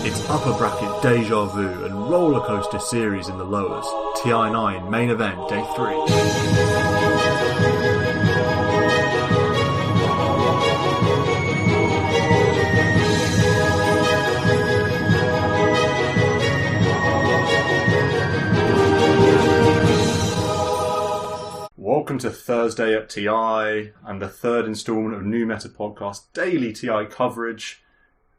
It's upper bracket deja vu and roller coaster series in the lowers. TI9 main event day 3. Welcome to Thursday at TI and the third instalment of New Meta Podcast daily TI coverage.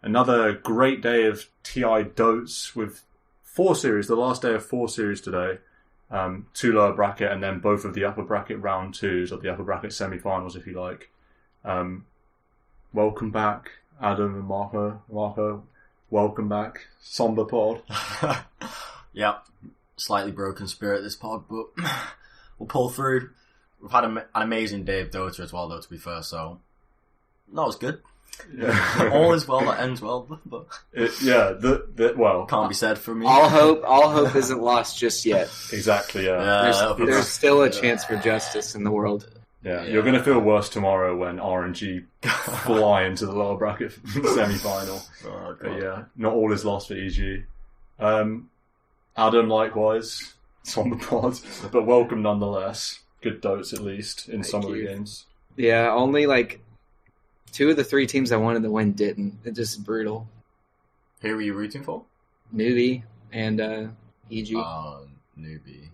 Another great day of TI dotes with 4 series, the last day of 4 series today. 2 lower bracket and then both of the upper bracket round 2s, or the upper bracket semi-finals if you like. Welcome back, Adam and Marco. Marco, welcome back. Somber pod. Yep, slightly broken spirit this pod, but we'll pull through. We've had an amazing day of Dota as well, though, to be fair, so that was good. Yeah. All is well that ends well, but well, can't be said for me. All hope isn't lost just yet. Exactly, yeah. There's still a chance for justice in the world. Yeah, you're going to feel worse tomorrow when RNG fly into the lower bracket semi-final. Oh, but yeah, not all is lost for EG. Adam, likewise, it's on the pod, but welcome nonetheless. Good dotes, at least, in some of the games. Yeah, only like 2 of the 3 teams I wanted to win didn't. It's just brutal. Who were you rooting for? Newbie and EG. Newbie.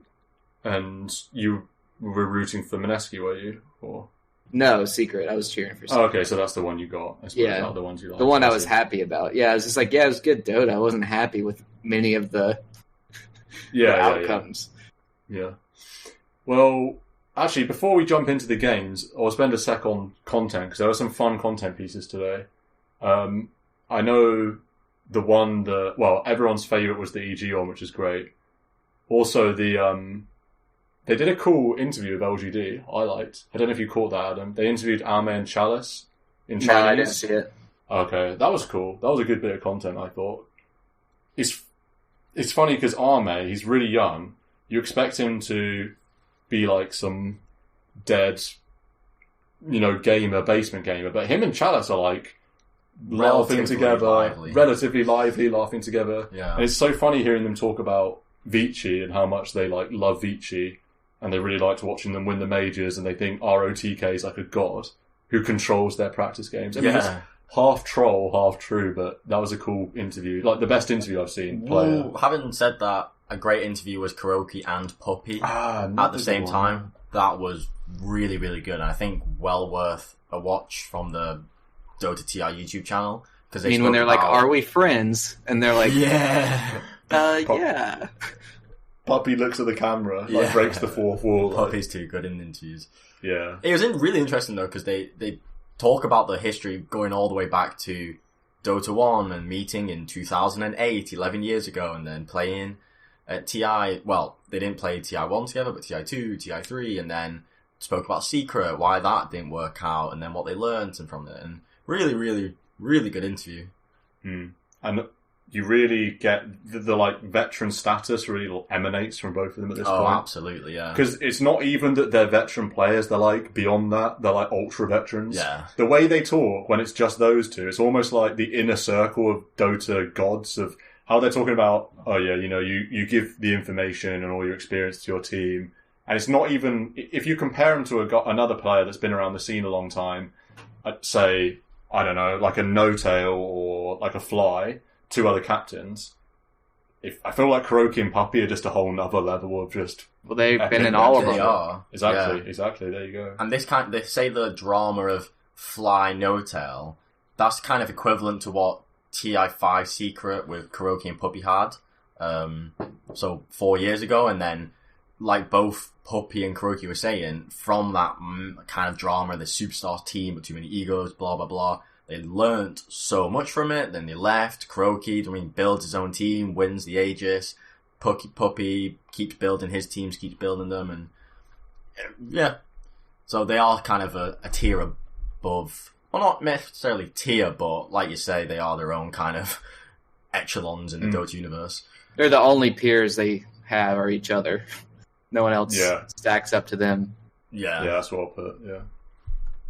And you were rooting for Mineski, were you? Or... No, Secret. I was cheering for Secret. Oh, okay, so that's the one you got. I suppose not the ones you liked. The one I was happy about. Yeah, I was just like, it was good Dota. I wasn't happy with many of the outcomes. Yeah. Well... Actually, before we jump into the games, I'll spend a sec on content, because there were some fun content pieces today. I know the one that, everyone's favourite was the EG one, which is great. Also, they did a cool interview with LGD, I liked. I don't know if you caught that, Adam. They interviewed Ame and Chalice in Chinese. No, I didn't see it. Okay, that was cool. That was a good bit of content, I thought. It's funny, because Ame, he's really young. You expect him to... be like some dead, basement gamer. But him and Chalice are like laughing together, relatively lively, laughing together. Yeah. And it's so funny hearing them talk about Vici and how much they like love Vici, and they really liked watching them win the majors, and they think ROTK is like a god who controls their practice games. I mean, it's half troll, half true, but that was a cool interview. Like the best interview I've seen. Ooh, having said that, a great interview was Kuroki and Puppy at the same time. That was really, really good, and I think well worth a watch from the Dota TI YouTube channel. Cause when they're like, "Are we friends?" and they're like, "Yeah, yeah." Puppy looks at the camera, breaks the fourth wall. Puppy's too good in interviews. Yeah, it was really interesting though, because they talk about the history going all the way back to Dota 1 and meeting in 2008, 11 years ago, and then playing at TI, they didn't play TI1 together, but TI2, TI3, and then spoke about Secret, why that didn't work out, and then what they learned and from it. And really, really, really good interview. And you really get the veteran status really emanates from both of them at this point. Oh, absolutely, yeah. Because it's not even that they're veteran players, they're beyond that, they're ultra veterans. Yeah. The way they talk when it's just those two, it's almost like the inner circle of Dota gods of how they're talking about, you give the information and all your experience to your team. And it's not even, if you compare them to another player that's been around the scene a long time, I'd say, I don't know, like a No-Tail or like a Fly, 2 other captains. I feel like Kuroki and Puppy are just a whole nother level of just... Well, they've been in all of them. They are. Exactly, there you go. And they say the drama of Fly No-Tail, that's kind of equivalent to what TI5 Secret with Kuroki and Puppy had. So 4 years ago, and then like both Puppy and Kuroki were saying, from that kind of drama, the superstar team with too many egos, blah, blah, blah, they learnt so much from it, then they left. Kuroki, builds his own team, wins the Aegis. Puppy keeps building his teams, keeps building them, and yeah. So they are kind of a tier above... Well, not necessarily tier, but like you say, they are their own kind of echelons in the Dota universe. They're the only peers they have are each other. No one else stacks up to them. Yeah, that's what I'll put. Yeah.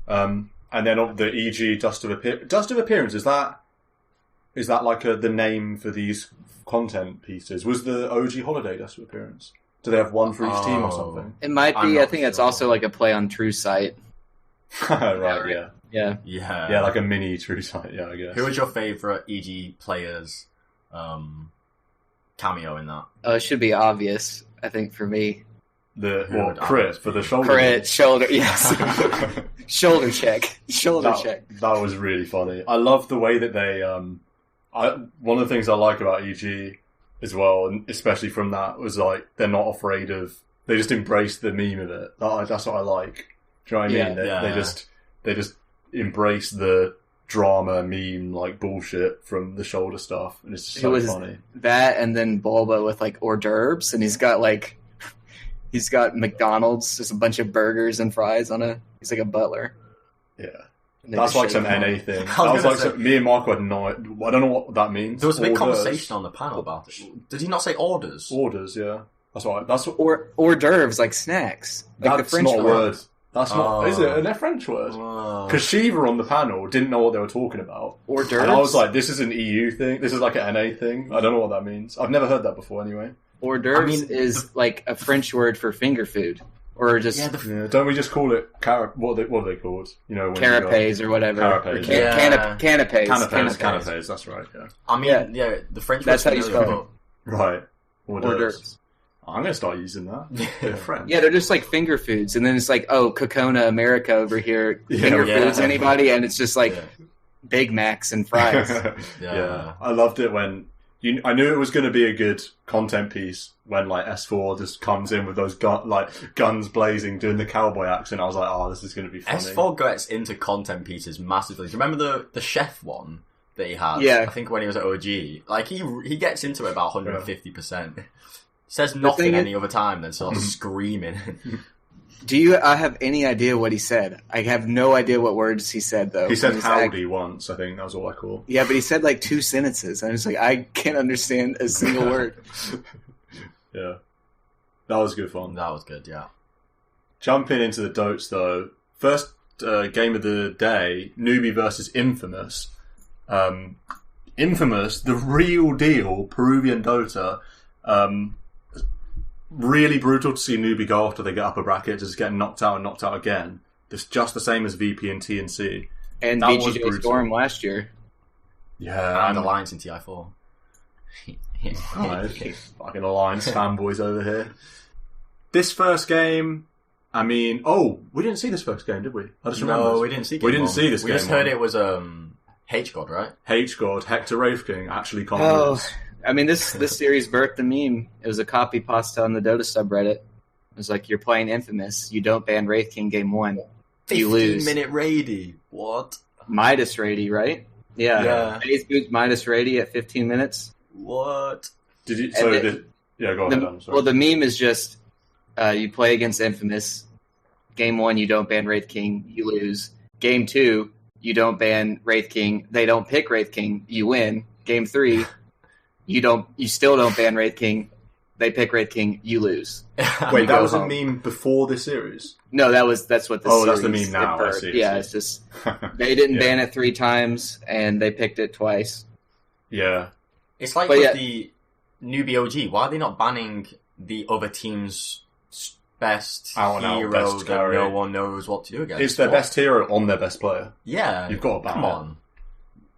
And then the EG Dust of Appearance, is that is that like the name for these content pieces? Was the OG Holiday Desk appearance? Do they have one for each team or something? It might be. I think it's also like a play on True Sight. Right, yeah. Yeah, like a mini True Sight, yeah, I guess. Who was your favourite EG player's cameo in that? It should be obvious, I think, for me. Crit for the shoulder. Crit, shoulder, yes. Shoulder check. Check. That was really funny. I love the way that they... one of the things I like about EG as well, and especially from that, was like, they're not afraid of... They just embrace the meme of it. That's what I like. Do you know what I mean? They just embrace the drama meme like bullshit from the shoulder stuff, and it's just so funny. That, and then Bulba with like hors d'oeuvres, and he's got McDonald's, just a bunch of burgers and fries on he's like a butler. Yeah. That's like some NA thing. That was like me and Marco had no... I don't know what that means. There was a big conversation on the panel about it. Did he not say orders? Orders, yeah. That's right. That's what... Hors d'oeuvres, like snacks. Like that's the French not a word. That's not... Is it a French word? Because Shiva on the panel didn't know what they were talking about. Hors d'oeuvres? And I was like, this is an EU thing. This is like an NA thing. I don't know what that means. I've never heard that before anyway. Hors d'oeuvres is like a French word for finger food. Or just... Yeah, don't we just call it... What are they called? You know, canapés or whatever. Canapés. Canapés, that's right, yeah. I mean, the French that's how you spell it. Right. Hors d'oeuvres. I'm going to start using that. They're French. Yeah, they're just like finger foods. And then it's like, oh, Cocona America over here. Finger foods, anybody? And it's just like Big Macs and fries. Yeah. I loved it when... I knew it was going to be a good content piece when like S4 just comes in with those guns blazing, doing the cowboy accent. I was like, oh, this is going to be funny. S4 gets into content pieces massively. Do you remember the chef one that he had? Yeah. I think when he was at OG. Like, he gets into it about 150%. Says nothing any other time than sort of screaming. I have any idea what he said? I have no idea what words he said, though. He said howdy once, I think. That was all I call. Yeah, but he said like 2 sentences. I was like, I can't understand a single word. Yeah. That was good fun. That was good, yeah. Jumping into the Dotes, though. First game of the day, Newbie versus Infamous. Infamous, the real deal, Peruvian Dota. Really brutal to see Newbie go after they get upper bracket, just getting knocked out and knocked out again. It's just the same as VP and TNC. And VGJ Storm last year. Yeah. And Alliance in TI4. Fucking Alliance fanboys over here. This first game, I mean... Oh, we didn't see this first game, did we? I just remember. No, we didn't see this game. We just heard it was H-God, right? H-God, Hector Wraith King, actually confidence. I mean, this series birthed the meme. It was a copy pasta on the Dota subreddit. It was like, you're playing Infamous. You don't ban Wraith King game 1. You lose. 15-minute raidy. What? Midas raidy, right? Yeah. Phase boots Midas raidy at 15 minutes. What? Did you? So go ahead. I'm sorry. Well, the meme is just you play against Infamous. Game 1, you don't ban Wraith King. You lose. Game 2, you don't ban Wraith King. They don't pick Wraith King. You win. Game 3... You still don't ban Wraith King. They pick Wraith King. You lose. Wait, that was a meme before this series? No, that's what the series. Oh, that's the meme now. I see. Yeah, it's just they didn't ban it 3 times and they picked it twice. Yeah, it's like with the newbie OG. Why are they not banning the other team's best hero that no one knows what to do against? It's their best hero on their best player. Yeah, you've got to ban. Come on.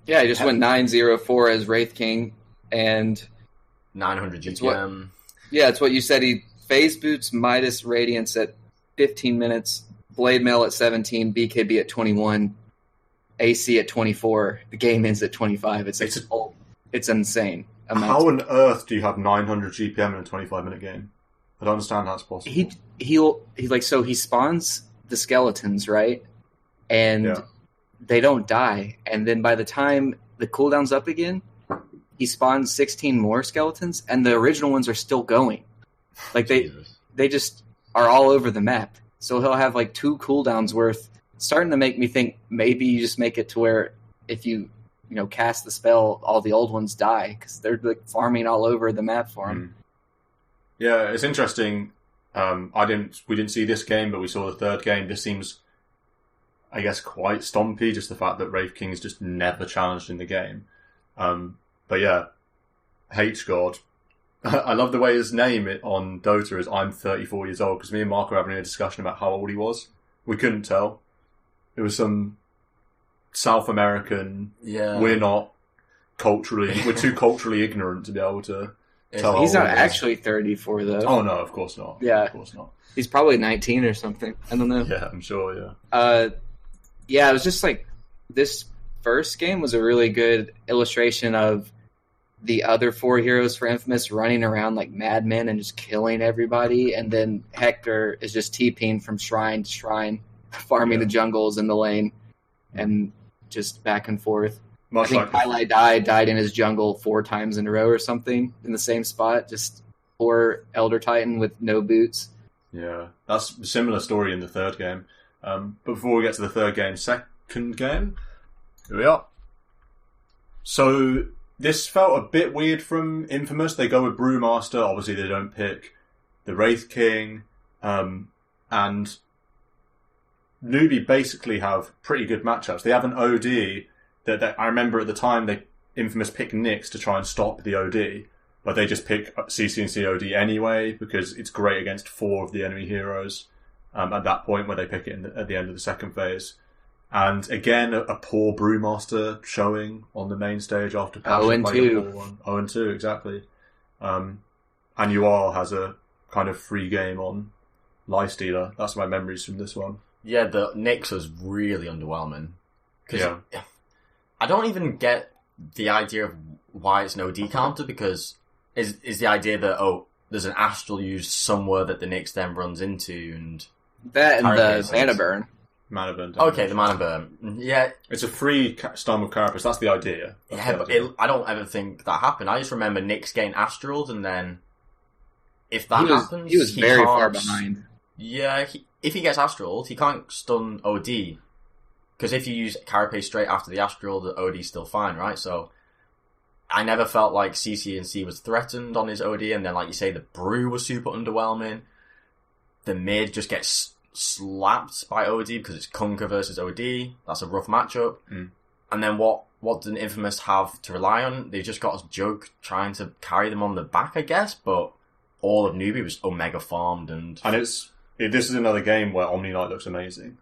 Yeah, he just went 9-0-4 as Wraith King. And 900 GPM. It's what you said. He phase boots Midas Radiance at 15 minutes, Blade Mail at 17, BKB at 21, AC at 24. The game ends at 25. It's insane. How on earth do you have 900 GPM in a 25-minute game? I don't understand how it's possible. He spawns the skeletons, right? And they don't die. And then by the time the cooldown's up again, he spawns 16 more skeletons, and the original ones are still going. Like, they just are all over the map. So he'll have, like, 2 cooldowns worth. It's starting to make me think maybe you just make it to where if you cast the spell, all the old ones die, because they're, like, farming all over the map for him. Yeah, it's interesting. We didn't see this game, but we saw the third game. This seems, I guess, quite stompy, just the fact that Wraith King is just never challenged in the game. But yeah, H-God. I love the way his name on Dota is I'm 34 years old, because me and Mark were having a discussion about how old he was. We couldn't tell. It was some South American, we're too culturally ignorant to be able to tell. He's not actually 34 though. Oh no, of course not. Yeah. Of course not. He's probably 19 or something. I don't know. Yeah, I'm sure, it was just like, this first game was a really good illustration of the other 4 heroes for Infamous running around like madmen and just killing everybody, and then Hector is just TPing from shrine to shrine, farming the jungles in the lane, and just back and forth. I think Pylai died in his jungle 4 times in a row or something in the same spot, just poor Elder Titan with no boots. Yeah, that's a similar story in the third game. But before we get to the third game, second game, here we are. So this felt a bit weird from Infamous. They go with Brewmaster. Obviously, they don't pick the Wraith King. And Newbie basically have pretty good matchups. They have an OD that I remember at the time, Infamous picked Nyx to try and stop the OD. But they just pick CCNC OD anyway, because it's great against 4 of the enemy heroes at that point where they pick it at the end of the second phase. And again, a poor Brewmaster showing on the main stage after Passion played a poor one. 0-2, exactly. And UR has a kind of free game on Lifestealer. That's my memories from this one. Yeah, the Nyx was really underwhelming. I don't even get the idea of why it's an OD counter, because is the idea that, there's an Astral used somewhere that the Nyx then runs into, and that and the mana burn. Mana burn. Okay, the mana burn. Yeah. It's a free stun with Carapace, that's the idea. I don't ever think that happened. I just remember Nyx getting Astrals, and then if that happens... He was very far behind. Yeah, if he gets Astrals, he can't stun OD. Because if you use Carapace straight after the Astral, the OD's still fine, right? So I never felt like CCNC was threatened on his OD, and then, like you say, the Brew was super underwhelming. The mid just gets slapped by OD because it's Kunkka versus OD. That's a rough matchup. And then what did Infamous have to rely on? They just got a joke trying to carry them on the back, I guess, but all of Newbie was Omega farmed. And this is another game where Omni Knight looks amazing.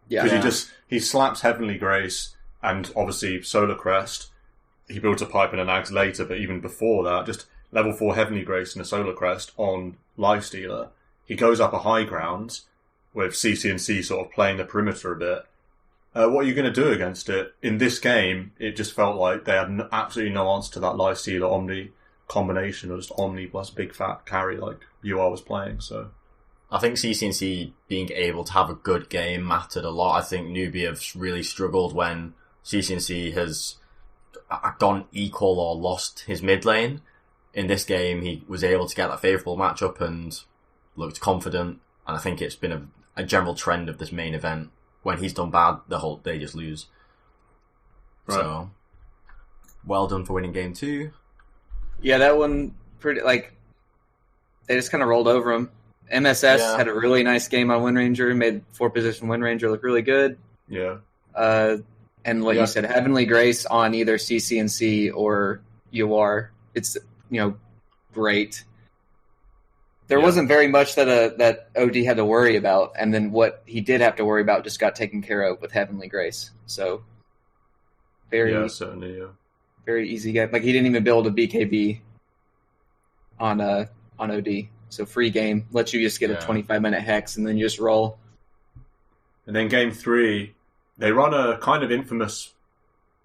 Yeah. Because he slaps Heavenly Grace and obviously Solar Crest. He builds a pipe and an Axe later, but even before that, just level 4 Heavenly Grace and a Solar Crest on Lifestealer. He goes up a high ground with CCNC sort of playing the perimeter a bit. What are you going to do against it? In this game, it just felt like they had absolutely no answer to that Lifestealer Omni combination, or just Omni plus big fat carry like UR was playing, so... I think CCNC being able to have a good game mattered a lot. I think Newbie have really struggled when CCNC has gone equal or lost his mid lane. In this game, he was able to get that favourable matchup and looked confident. And I think it's been a general trend of this main event. When he's done bad, they just lose. Right. So, well done for winning game 2. Yeah, that one, they just kind of rolled over him. MSS had a really nice game on Wind Ranger, made 4-position Wind Ranger look really good. Yeah. And like you said, Heavenly Grace on either CCNC or UR, it's, great. There wasn't very much that OD had to worry about, and then what he did have to worry about just got taken care of with Heavenly Grace. So, certainly, very easy game. Like, he didn't even build a BKB on OD. So free game, lets you just get a 25-minute hex, and then you just roll. And then game 3, they run a kind of infamous...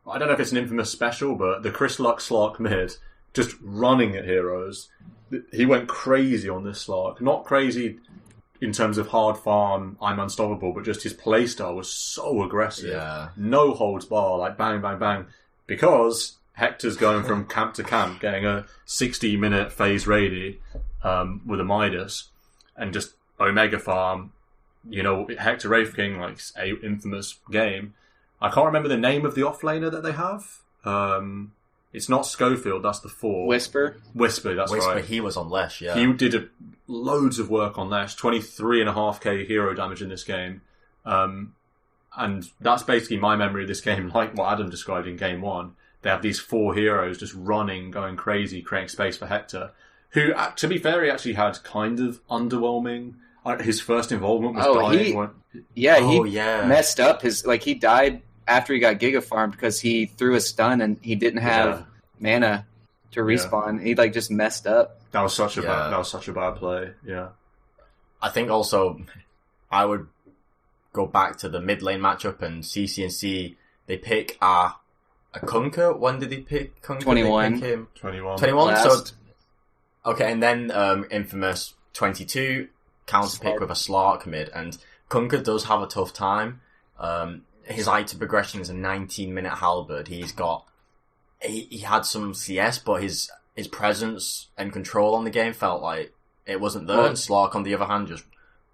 I don't know if it's an infamous special, but the Chris Lux Slark mid, just running at heroes. He went crazy on this Slark. Not crazy in terms of hard farm, I'm unstoppable, but just his playstyle was so aggressive. Yeah. No holds bar, like bang, bang, bang. Because Hector's going from camp to camp, getting a 60-minute phase ready with a Midas, and just Omega farm, Hector Wraith King, like a infamous game. I can't remember the name of the offlaner that they have. It's not Schofield, that's the 4. Whisper, that's right. He was on Lesh, yeah. He did loads of work on Lesh, 23.5k hero damage in this game. And that's basically my memory of this game, like what Adam described in game 1. they have these 4 heroes just running, going crazy, creating space for Hector, who, to be fair, he actually had kind of underwhelming. His first involvement was dying. He messed up he died after he got Giga Farmed because he threw a stun and he didn't have mana to respawn. He just messed up. That was such a bad play. Yeah. I think also I would go back to the mid lane matchup and CCNC. They pick a Kunkka. When did they pick Kunkka? 21. 21. So okay, and then Infamous 22 counter pick with a Slark mid, and Kunkka does have a tough time. His item progression is a 19-minute halberd. He had some CS, but his presence and control on the game felt like it wasn't there. And Slark, on the other hand, just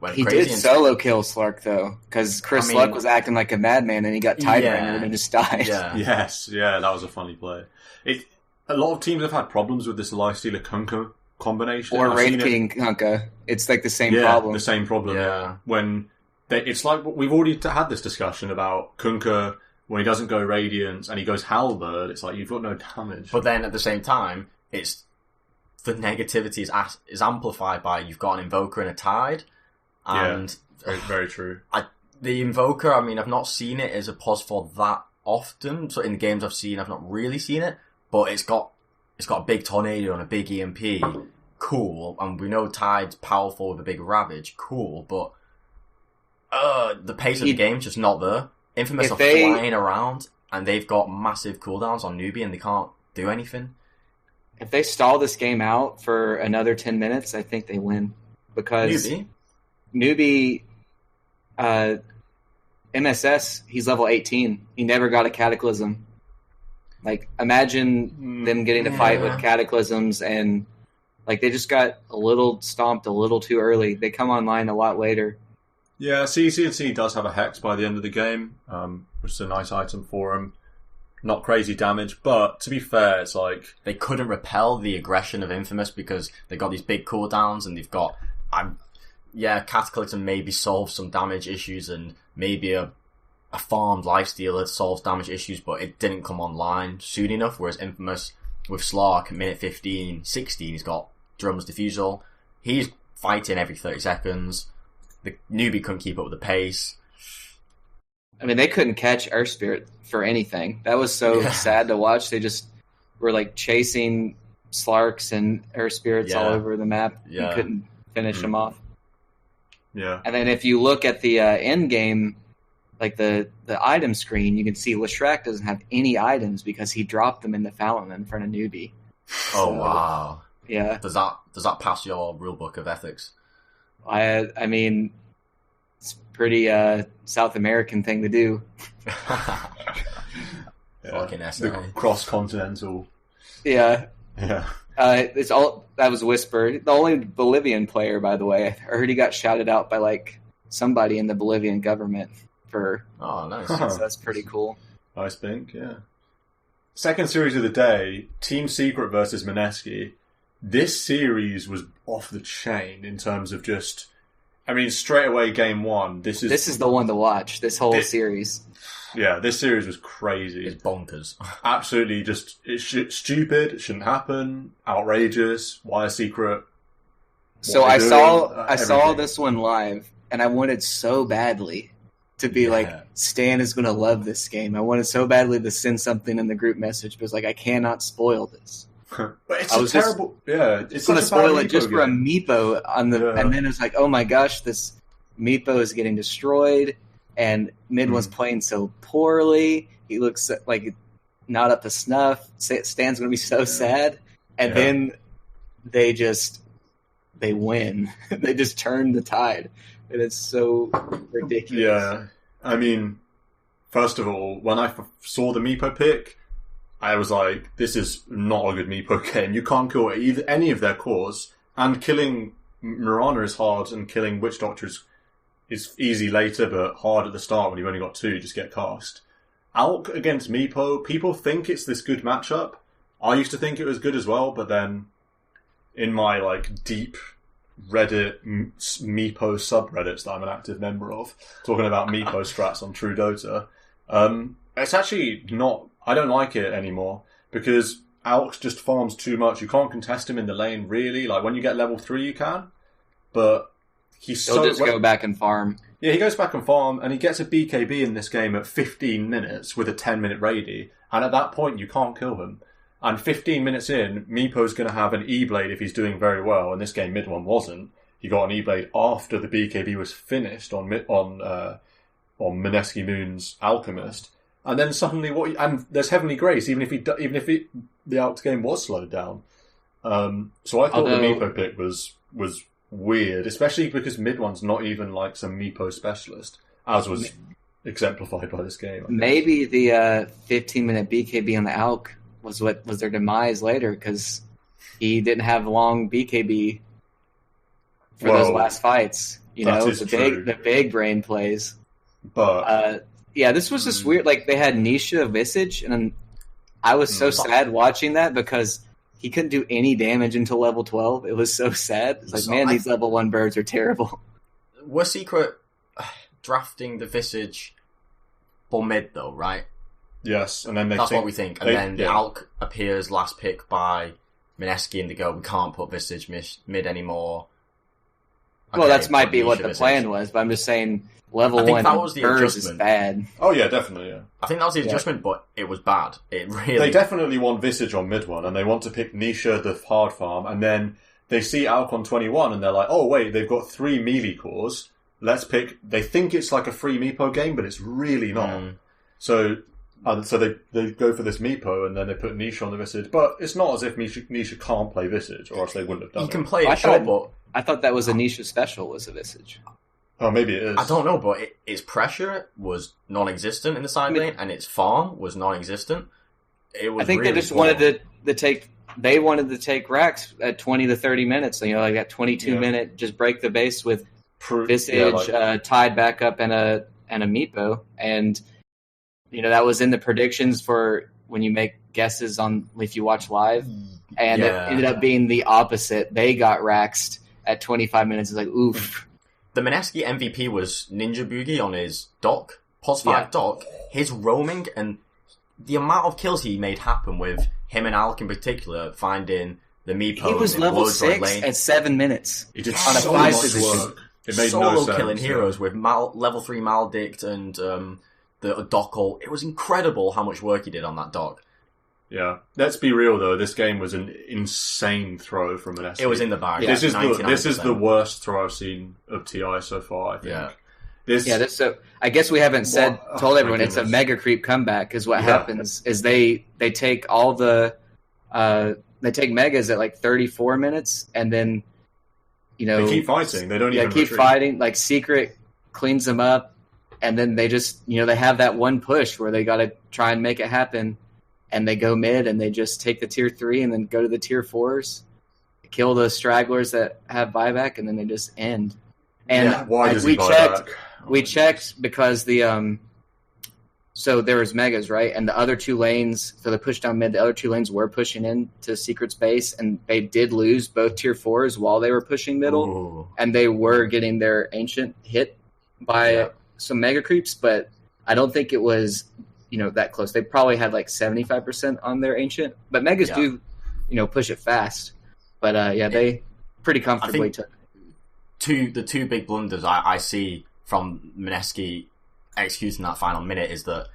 went crazy. He did solo kill Slark, though, because Chris Luck was acting like a madman and he got Tidebringer and just died. Yeah. Yes, that was a funny play. A lot of teams have had problems with this Lifestealer Kunkka combination. Or Raid King Kunkka. It's the same problem. The same problem. Yeah. When it's like we've already had this discussion about Kunkka when he doesn't go Radiance and he goes Halberd. It's like you've got no damage. But then at the same time, it's the negativity is amplified by you've got an Invoker and a Tide. And very, very true. The Invoker, I've not seen it as a pos for that often. So in the games I've seen, I've not really seen it. But it's got a big Tornado and a big EMP. Cool. And we know Tide's powerful with a big Ravage. Cool. But the pace of the game's just not there. Infamous are flying around, and they've got massive cooldowns on Newbie, and they can't do anything. If they stall this game out for another 10 minutes, I think they win. Because Newbie MSS, he's level 18. He never got a Cataclysm. Imagine them getting to fight with Cataclysms, and they just got a little stomped a little too early. They come online a lot later. Yeah, CCNC does have a Hex by the end of the game, which is a nice item for him. Not crazy damage, but to be fair, it's they couldn't repel the aggression of Infamous because they got these big cooldowns and they've got... Cataclysm maybe solves some damage issues and maybe a farmed Lifestealer solves damage issues, but it didn't come online soon enough, whereas Infamous with Slark at minute 15, 16, he's got Drum's Diffusal. He's fighting every 30 seconds. The Newbie couldn't keep up with the pace. They couldn't catch Earth Spirit for anything. That was so sad to watch. They just were chasing Slarks and Earth Spirits all over the map. Yeah. You couldn't finish them off. Yeah. And then if you look at the end game, the item screen, you can see Leshrac doesn't have any items because he dropped them in the fountain in front of Newbie. Oh, wow. Yeah. Does that pass your rulebook of ethics? It's pretty South American thing to do. Fucking SA. The cross-continental. Yeah. Yeah. It's all that was Whisper. The only Bolivian player, by the way. I heard he got shouted out by somebody in the Bolivian government for. Oh, nice. So that's pretty cool. Nice pink, yeah. Second series of the day: Team Secret versus Mineski. This series was off the chain in terms of just. Straight away, game one. This is the one to watch. This whole series. Yeah, this series was crazy. It's bonkers. Absolutely, it's stupid. It shouldn't happen. Outrageous. Why a Secret? So I saw this one live, and I wanted so badly to be Stan is going to love this game. I wanted so badly to send something in the group message, but I cannot spoil this. But it's terrible. It's going to spoil it just for a Meepo on the, and then it's oh my gosh, this Meepo is getting destroyed, and Mid was playing so poorly. He looks not up to snuff. Stan's going to be so sad, and then they win. They just turn the tide, and it's so ridiculous. Yeah, first of all, when I saw the Meepo pick, I was this is not a good Meepo game. You can't kill any of their cores, and killing Mirana is hard, and killing Witch Doctor is easy later, but hard at the start when you've only got 2, you just get cast. Alk against Meepo, people think it's this good matchup. I used to think it was good as well, but then in my deep Reddit Meepo subreddits that I'm an active member of, talking about Meepo strats on True Dota, it's actually not. I don't like it anymore. because Alks just farms too much. You can't contest him in the lane, really. Like, when you get level 3, you can. But he'll just go back and farm. Yeah, he goes back and farm, and he gets a BKB in this game at 15 minutes with a 10-minute ready. And at that point, you can't kill him. And 15 minutes in, Meepo's going to have an E-Blade if he's doing very well. And this game, mid one wasn't. He got an E-Blade after the BKB was finished on Mineski Moon's Alchemist. And then suddenly, and there's Heavenly Grace, even if the Alks game was slowed down. So I thought the Meepo pick was weird, especially because mid one's not even like some Meepo specialist, as was exemplified by this game. Maybe the 15-minute BKB on the Alk was what was their demise later, because he didn't have long BKB for those last fights. You know, the big brain plays. But yeah, this was just weird. Like, they had Nisha Visage, and I was so sad watching that because he couldn't do any damage until level 12. It was so sad. It's like, man, these level 1 birds are terrible. We're Secret drafting the Visage for mid, though, right? Yes, and then that's what we think. And then the Alk appears last pick by Mineski, and they go, we can't put Visage mid anymore. Okay, well, that might be what the plan was, but I'm just saying level 1 birds is bad. Oh, yeah, definitely, yeah. I think that was the adjustment, but it was bad. They definitely want Visage on mid 1, and they want to pick Nisha, the hard farm, and then they see Alk on 21, and they're like, oh, wait, they've got 3 melee cores. Let's pick... They think it's like a free Meepo game, but it's really not. So they go for this Meepo, and then they put Nisha on the Visage. But it's not as if Nisha can't play Visage, or else they wouldn't have done it. You can play it, sure, but... I thought that was a Nisha special, was a Visage. Oh, maybe it is. I don't know, but its pressure was non-existent in the side lane, and its farm was non-existent. It was. I think they just wanted to take... They wanted to take racks at 20 to 30 minutes. You know, like that 22-minute, just break the base with Visage, tied back up and a Meepo. And, you know, that was in the predictions for when you make guesses on if you watch live. And it ended up being the opposite. They got raxed at 25 minutes. It's like, oof. The Mineski MVP was Ninja Boogie on his dock, POS 5 dock. His roaming and the amount of kills he made happen with him and Alk in particular, finding the Meepo. He was level 6 at 7 minutes. He did on a 5 position. It made solo killing heroes with level 3 Maldict and the dock ult. It was incredible how much work he did on that dock. Yeah. Let's be real, though. This game was an insane throw from an SC. It was in the bag. This is the worst throw I've seen of TI so far, I think. So I guess we haven't told everyone it's a mega creep comeback, because what happens is they take all the they take megas at like 34 minutes, and then, you know, they keep fighting. They don't even keep fighting. Like, Secret cleans them up, and then they just, you know, they have that one push where they got to try and make it happen. And they go mid, and they just take the tier 3 and then go to the tier 4s, kill the stragglers that have buyback, and then they just end. And we checked because the so there was megas, right? And the other 2 lanes, so the push down mid, the other 2 lanes were pushing in to Secret's base, and they did lose both tier 4s while they were pushing middle, and they were getting their ancient hit by some mega creeps, but I don't think it was, you know, that close. They probably had like 75% on their ancient, but megas do, you know, push it fast. But they pretty comfortably took the 2 big blunders I see from Mineski executing that final minute is that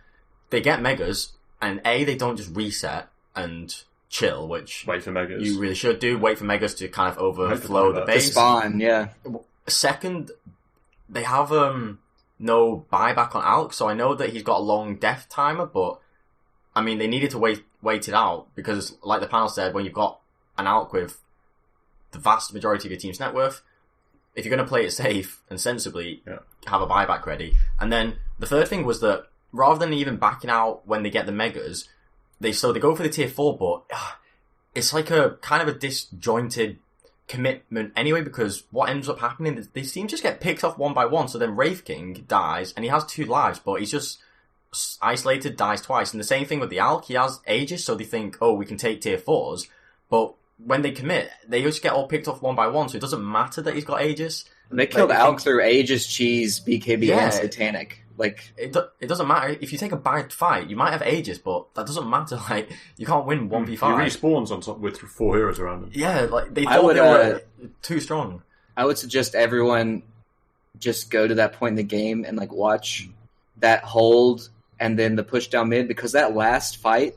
they get megas, and they don't just reset and chill, which wait for megas. You really should do. Wait for megas to kind of overflow the base. To spawn, yeah. Second, they have no buyback on Alk, so I know that he's got a long death timer, but I mean, they needed to wait it out, because like the panel said, when you've got an Alk with the vast majority of your team's net worth, if you're going to play it safe and sensibly, have a buyback ready. And then the third thing was that rather than even backing out when they get the megas, they go for the tier 4, but it's like a kind of a disjointed commitment anyway, because what ends up happening is they seem to just get picked off one by one. So then Wraith King dies, and he has 2 lives, but he's just isolated, dies twice. And the same thing with the Alk, he has Aegis, so they think, oh, we can take tier 4s, but when they commit, they just get all picked off one by one, so it doesn't matter that he's got Aegis. They killed Alk through Aegis, Cheese, BKB, and Satanic. Like it doesn't matter if you take a bad fight. You might have Aegis, but that doesn't matter. Like you can't win 1v5. He respawns on top with 4 heroes around him. Yeah, like they thought they were too strong. I would suggest everyone just go to that point in the game and like watch that hold and then the push down mid, because that last fight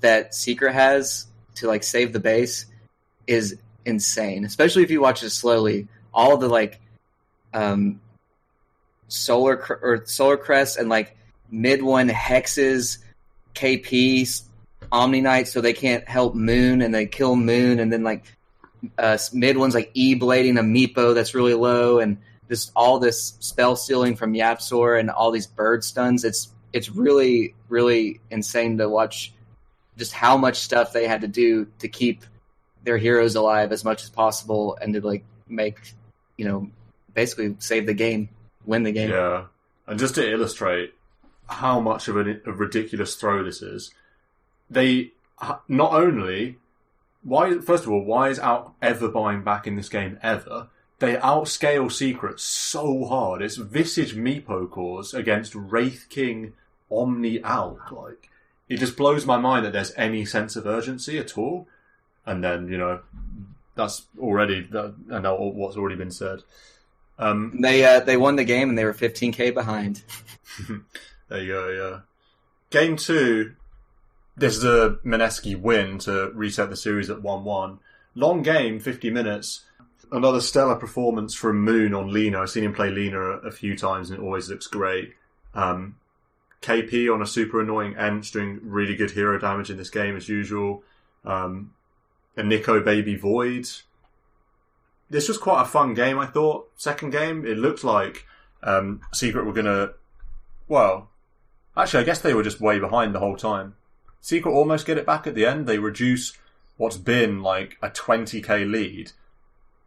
that Secret has to like save the base is insane. Especially if you watch it slowly. All the like solar crest and like mid one hexes KP Omni Knight so they can't help Moon and they kill Moon, and then like mid one's like E-blading a Meepo that's really low, and just all this spell stealing from Yapsor and all these bird stuns. It's really, really insane to watch just how much stuff they had to do to keep their heroes alive as much as possible and to like make, you know, basically save the game, win the game. Yeah. And just to illustrate how much of a ridiculous throw this is, they not only... First of all, why is Out ever buying back in this game ever? They outscale Secret so hard. It's Visage Meepo cores against Wraith King Omni Out. Like, it just blows my mind that there's any sense of urgency at all. And then, you know, that's already... I know what's already been said. They won the game and they were 15k behind. There you go, yeah. Game 2... This is a Mineski win to reset the series at 1-1. Long game, 50 minutes. Another stellar performance from Moon on Lina. I've seen him play Lina a few times and it always looks great. KP on a super annoying Ench doing really good hero damage in this game as usual. A Nico Baby Void. This was quite a fun game, I thought. Second game, it looked like Secret were going to... Well, actually, I guess they were just way behind the whole time. Secret almost get it back at the end. They reduce what's been like a 20k lead.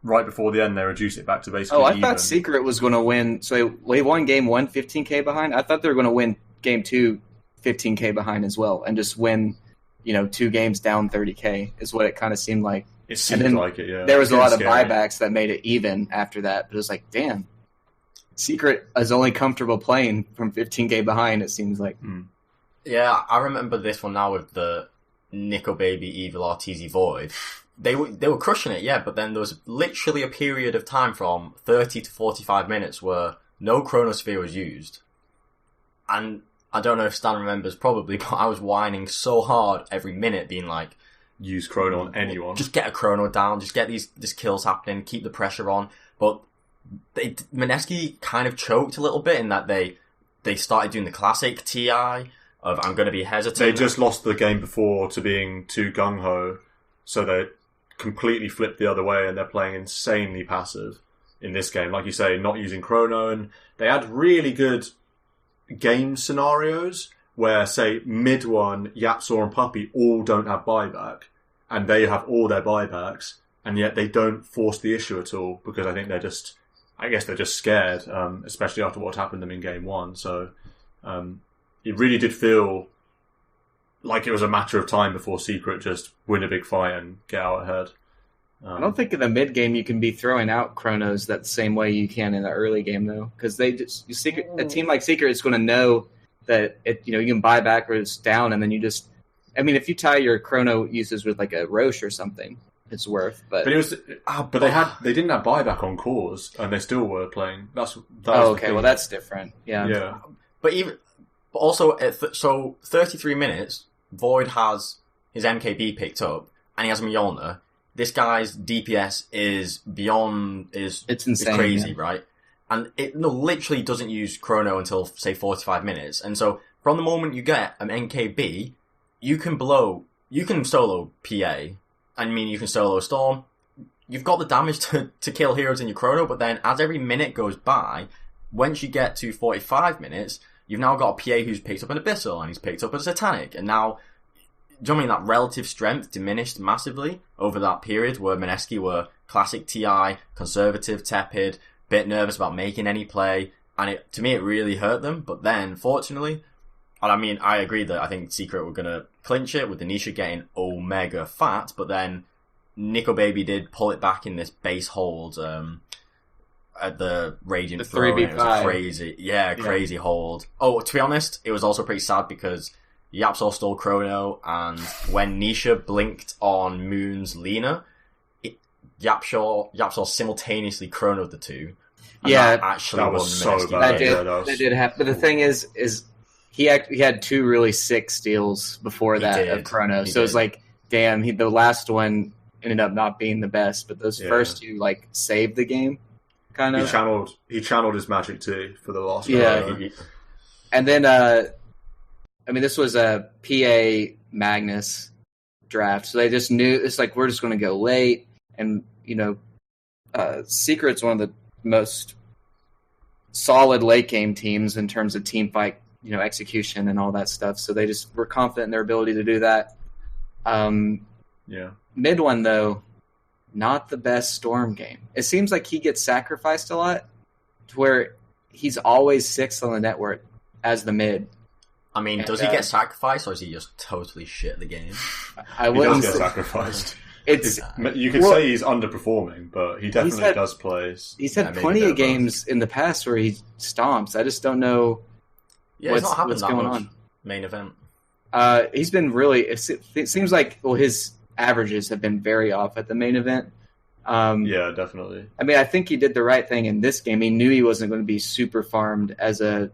Right before the end, they reduce it back to basically I even. thought Secret was going to win. So they won game 1 15k behind. I thought they were going to win game 2 15k behind as well and just win, you know, 2 games down 30k is what it kind of seemed like. It seemed like it, yeah. There was a lot of scary. buybacks that made it even after that. But it was like, damn. Secret is only comfortable playing from 15k behind, it seems like. Yeah, I remember this one now with the Nico Baby Evil RTZ Void. They were crushing it, yeah, but then there was literally a period of time from 30 to 45 minutes where no Chronosphere was used. And I don't know if Stan remembers, probably, but I was whining so hard every minute, being like... Use Chrono on anyone. Just get a Chrono down, just get these kills happening, keep the pressure on. But Mineski kind of choked a little bit in that they started doing the classic TI... of I'm going to be hesitant. They just lost the game before to being too gung-ho, so they completely flipped the other way and they're playing insanely passive in this game. Like you say, not using Chrono, and they had really good game scenarios where, say, mid one, Yapsor and Puppy all don't have buyback, and they have all their buybacks, and yet they don't force the issue at all, because I think they're just scared, especially after what happened to them in game 1, so... it really did feel like it was a matter of time before Secret just win a big fight and get out ahead. I don't think in the mid game you can be throwing out Chronos that same way you can in the early game though, because a team like Secret is going to know that you can buy backwards down, and then you just. I mean, if you tie your Chrono uses with like a Roche or something, it's worth. But it was. But they didn't have buyback on cores, and they still were playing. Okay. Well, that's different. Yeah. Yeah. But also, so 33 minutes, Void has his MKB picked up, and he has Mjolnir. This guy's DPS is beyond... It's insane, is crazy, yeah. Right? And it literally doesn't use Chrono until, say, 45 minutes. And so, from the moment you get an MKB, you can solo PA. I mean, you can solo Storm. You've got the damage to kill heroes in your Chrono, but then as every minute goes by, once you get to 45 minutes... You've now got a PA who's picked up an Abyssal, and he's picked up a Satanic, and now, do you know what I mean, that relative strength diminished massively over that period where Mineski were classic TI, conservative, tepid, bit nervous about making any play, and to me it really hurt them, but then, fortunately, and I mean, I agree that I think Secret were going to clinch it with the Nisha getting omega fat, but then Nico Baby did pull it back in this base hold, at the Radiant The Throne. It was a 3v5. crazy hold. Oh, to be honest, it was also pretty sad because Yapsor stole Chrono, and when Nisha blinked on Moon's Lina, Yapsor simultaneously chronoed the two. And Yeah, that was so bad. That did happen. But the thing is he had two really sick steals before that of Chrono. So it's like, damn, the last one ended up not being the best, but those first two like saved the game, kind of. He channeled his magic too for the last one. Yeah, and then I mean, this was a PA Magnus draft, so they just knew it's like we're just going to go late, and Secret's one of the most solid late game teams in terms of team fight, execution and all that stuff. So they just were confident in their ability to do that. Mid one though, not the best Storm game. It seems like he gets sacrificed a lot, to where he's always sixth on the network as the mid. I mean, does he get sacrificed, or is he just totally shit at the game? He does get sacrificed. You could say he's underperforming, but he definitely does play. He's had plenty of games in the past where he stomps. I just don't know what's going on. Main event. He's been really. It seems like his averages have been very off at the main event. Yeah, definitely. I mean, I think he did the right thing in this game. He knew he wasn't going to be super farmed as a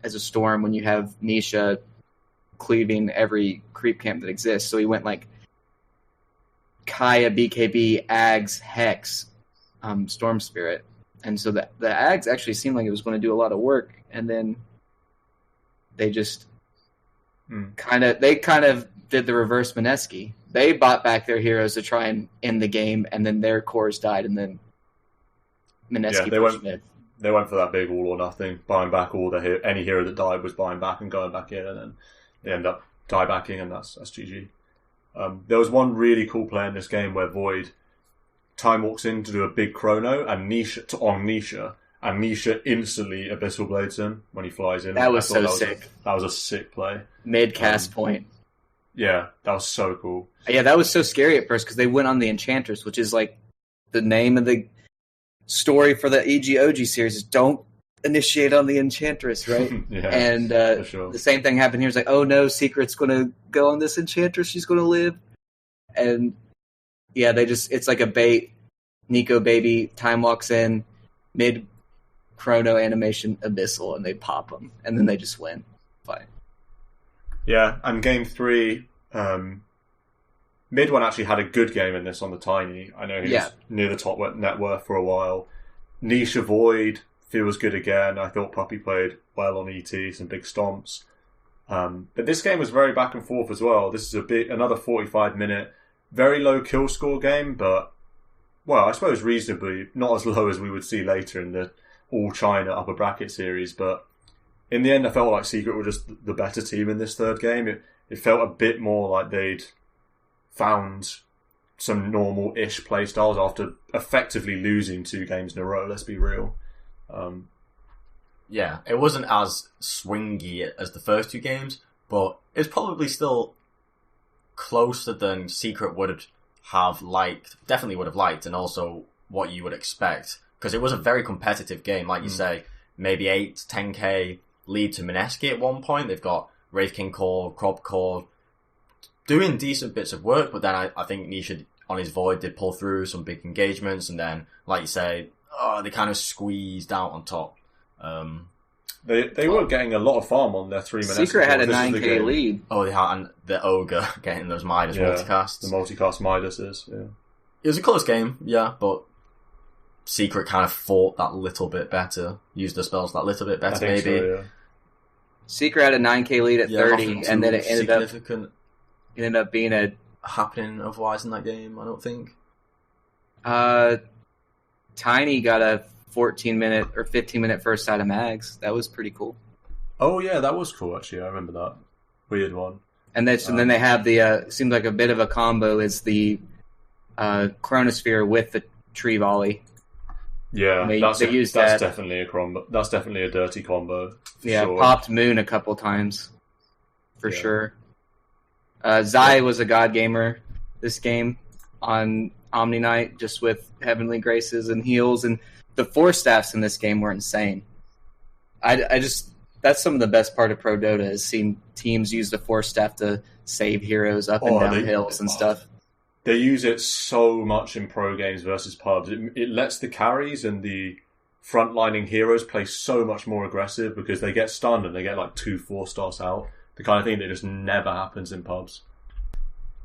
Storm when you have Nisha cleaving every creep camp that exists. So he went like Kaya, BKB, Ags, Hex, Storm Spirit. And so the Ags actually seemed like it was going to do a lot of work, and then they just kind of did the reverse Mineski. They bought back their heroes to try and end the game, and then their cores died, and then Mineski pushed mid. They went for that big all or nothing, buying back all any hero that died was buying back and going back in, and then they end up die backing, and that's GG. There was one really cool play in this game where Void time walks in to do a big chrono and Nisha, and Nisha instantly Abyssal Blades him when he flies in. That was so sick. That was a sick play. Mid cast point. Yeah, that was so cool. Yeah, that was so scary at first because they went on the Enchantress, which is like the name of the story for the OG series is don't initiate on the Enchantress, right? Yeah, and for sure. The same thing happened here. It's like, oh no, Secret's going to go on this Enchantress. She's going to live. And yeah, it's like a bait. Nico baby time walks in, mid chrono animation Abyssal, and they pop them. And then they just win. Fine. Yeah, and game 3, Mid one actually had a good game in this on the Tiny. I know he was near the top net worth for a while. Nisha Void feels good again. I thought Puppy played well on ET, some big stomps. But this game was very back and forth as well. This is another 45-minute, very low kill score game, but, well, I suppose reasonably, not as low as we would see later in the All China upper bracket series, but in the end I felt like Secret were just the better team in this third game. It felt a bit more like they'd found some normal-ish playstyles after effectively losing 2 games in a row, let's be real. Yeah, it wasn't as swingy as the first 2 games, but it's probably still closer than Secret would have liked, definitely would have liked, and also what you would expect, because it was a very competitive game, like you say, maybe 8-10k lead to Mineski at one point. They've got Wraith King Core, Crop Core, doing decent bits of work, but then I think Nisha on his Void did pull through some big engagements, and then, like you say, they kind of squeezed out on top. They were getting a lot of farm on their 3 minutes. Secret had a 9k lead. Oh, they had, and the Ogre getting those Midas multicasts. The multicast Midases, yeah. It was a close game, yeah, but Secret kind of fought that little bit better, used the spells that little bit better, maybe. So, yeah. Secret had a 9k lead at 30, and then it ended up being a happening otherwise in that game, I don't think. Tiny got a 14-minute or 15-minute first side of Mags. That was pretty cool. Oh yeah, that was cool actually. I remember that. Weird one. And then they have the seems like a bit of a combo is the Chronosphere with the tree volley. Yeah, that's definitely a combo. That's definitely a dirty combo. Yeah, sure. Popped Moon a couple times for sure. Zai was a god gamer this game on Omni Knight just with Heavenly Graces and heals, and the 4 staffs in this game were insane. I just that's some of the best part of Pro Dota is seeing teams use the 4 staff to save heroes up and down hills and stuff. They use it so much in pro games versus pubs. It lets the carries and the frontlining heroes play so much more aggressive because they get stunned and they get like 2 4-stars out. The kind of thing that just never happens in pubs.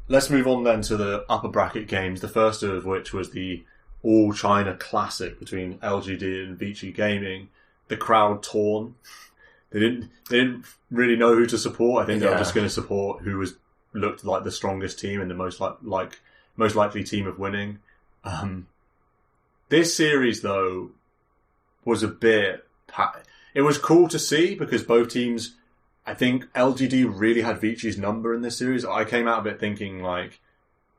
Let's move on then to the upper bracket games, the first of which was the All-China Classic between LGD and Vici Gaming. The crowd torn. They didn't really know who to support. I think they were just going to support who looked like the strongest team and the most likely team of winning. This series, though, was a bit... It was cool to see because both teams... I think LGD really had Vici's number in this series. I came out of it thinking, like,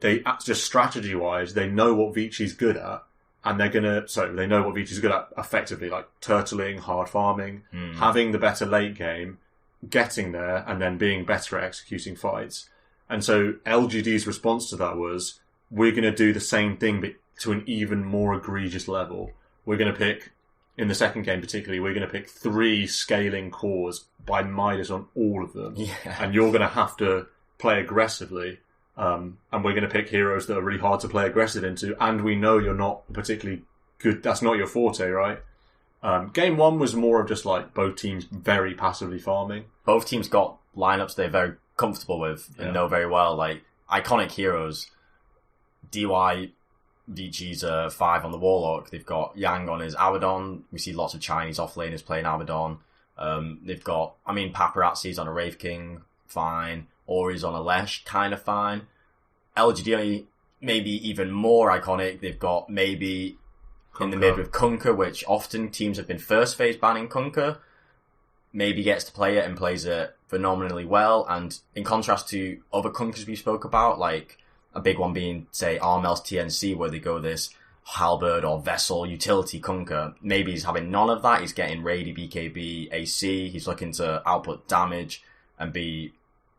just strategy-wise, they know what Vici's good at, and they know what Vici's good at effectively, like turtling, hard farming, having the better late game, getting there, and then being better at executing fights. And so LGD's response to that was, we're going to do the same thing, but to an even more egregious level. We're going to pick, in the second game particularly, we're going to pick 3 scaling cores by Midas on all of them. Yeah. And you're going to have to play aggressively. And we're going to pick heroes that are really hard to play aggressive into. And we know you're not particularly good. That's not your forte, right? Game 1 was more of just like both teams very passively farming. Both teams got lineups they're very comfortable with and know very well. Like, iconic heroes. DY, Vici's 5 on the Warlock. They've got Yang on his Abaddon. We see lots of Chinese offlaners playing Abaddon. They've got, Paparazzi's on a Wraith King, fine. Ori's on a Lesh, kind of fine. LGD, maybe even more iconic. They've got maybe Kunkka in the mid with Kunkka, which often teams have been first phase banning Kunkka. Maybe gets to play it and plays it phenomenally well. And in contrast to other Kunkas we spoke about, like a big one being, say, Armel's TNC, where they go this halberd or vessel utility Kunkka. Maybe he's having none of that. He's getting Rady, BKB, AC. He's looking to output damage and be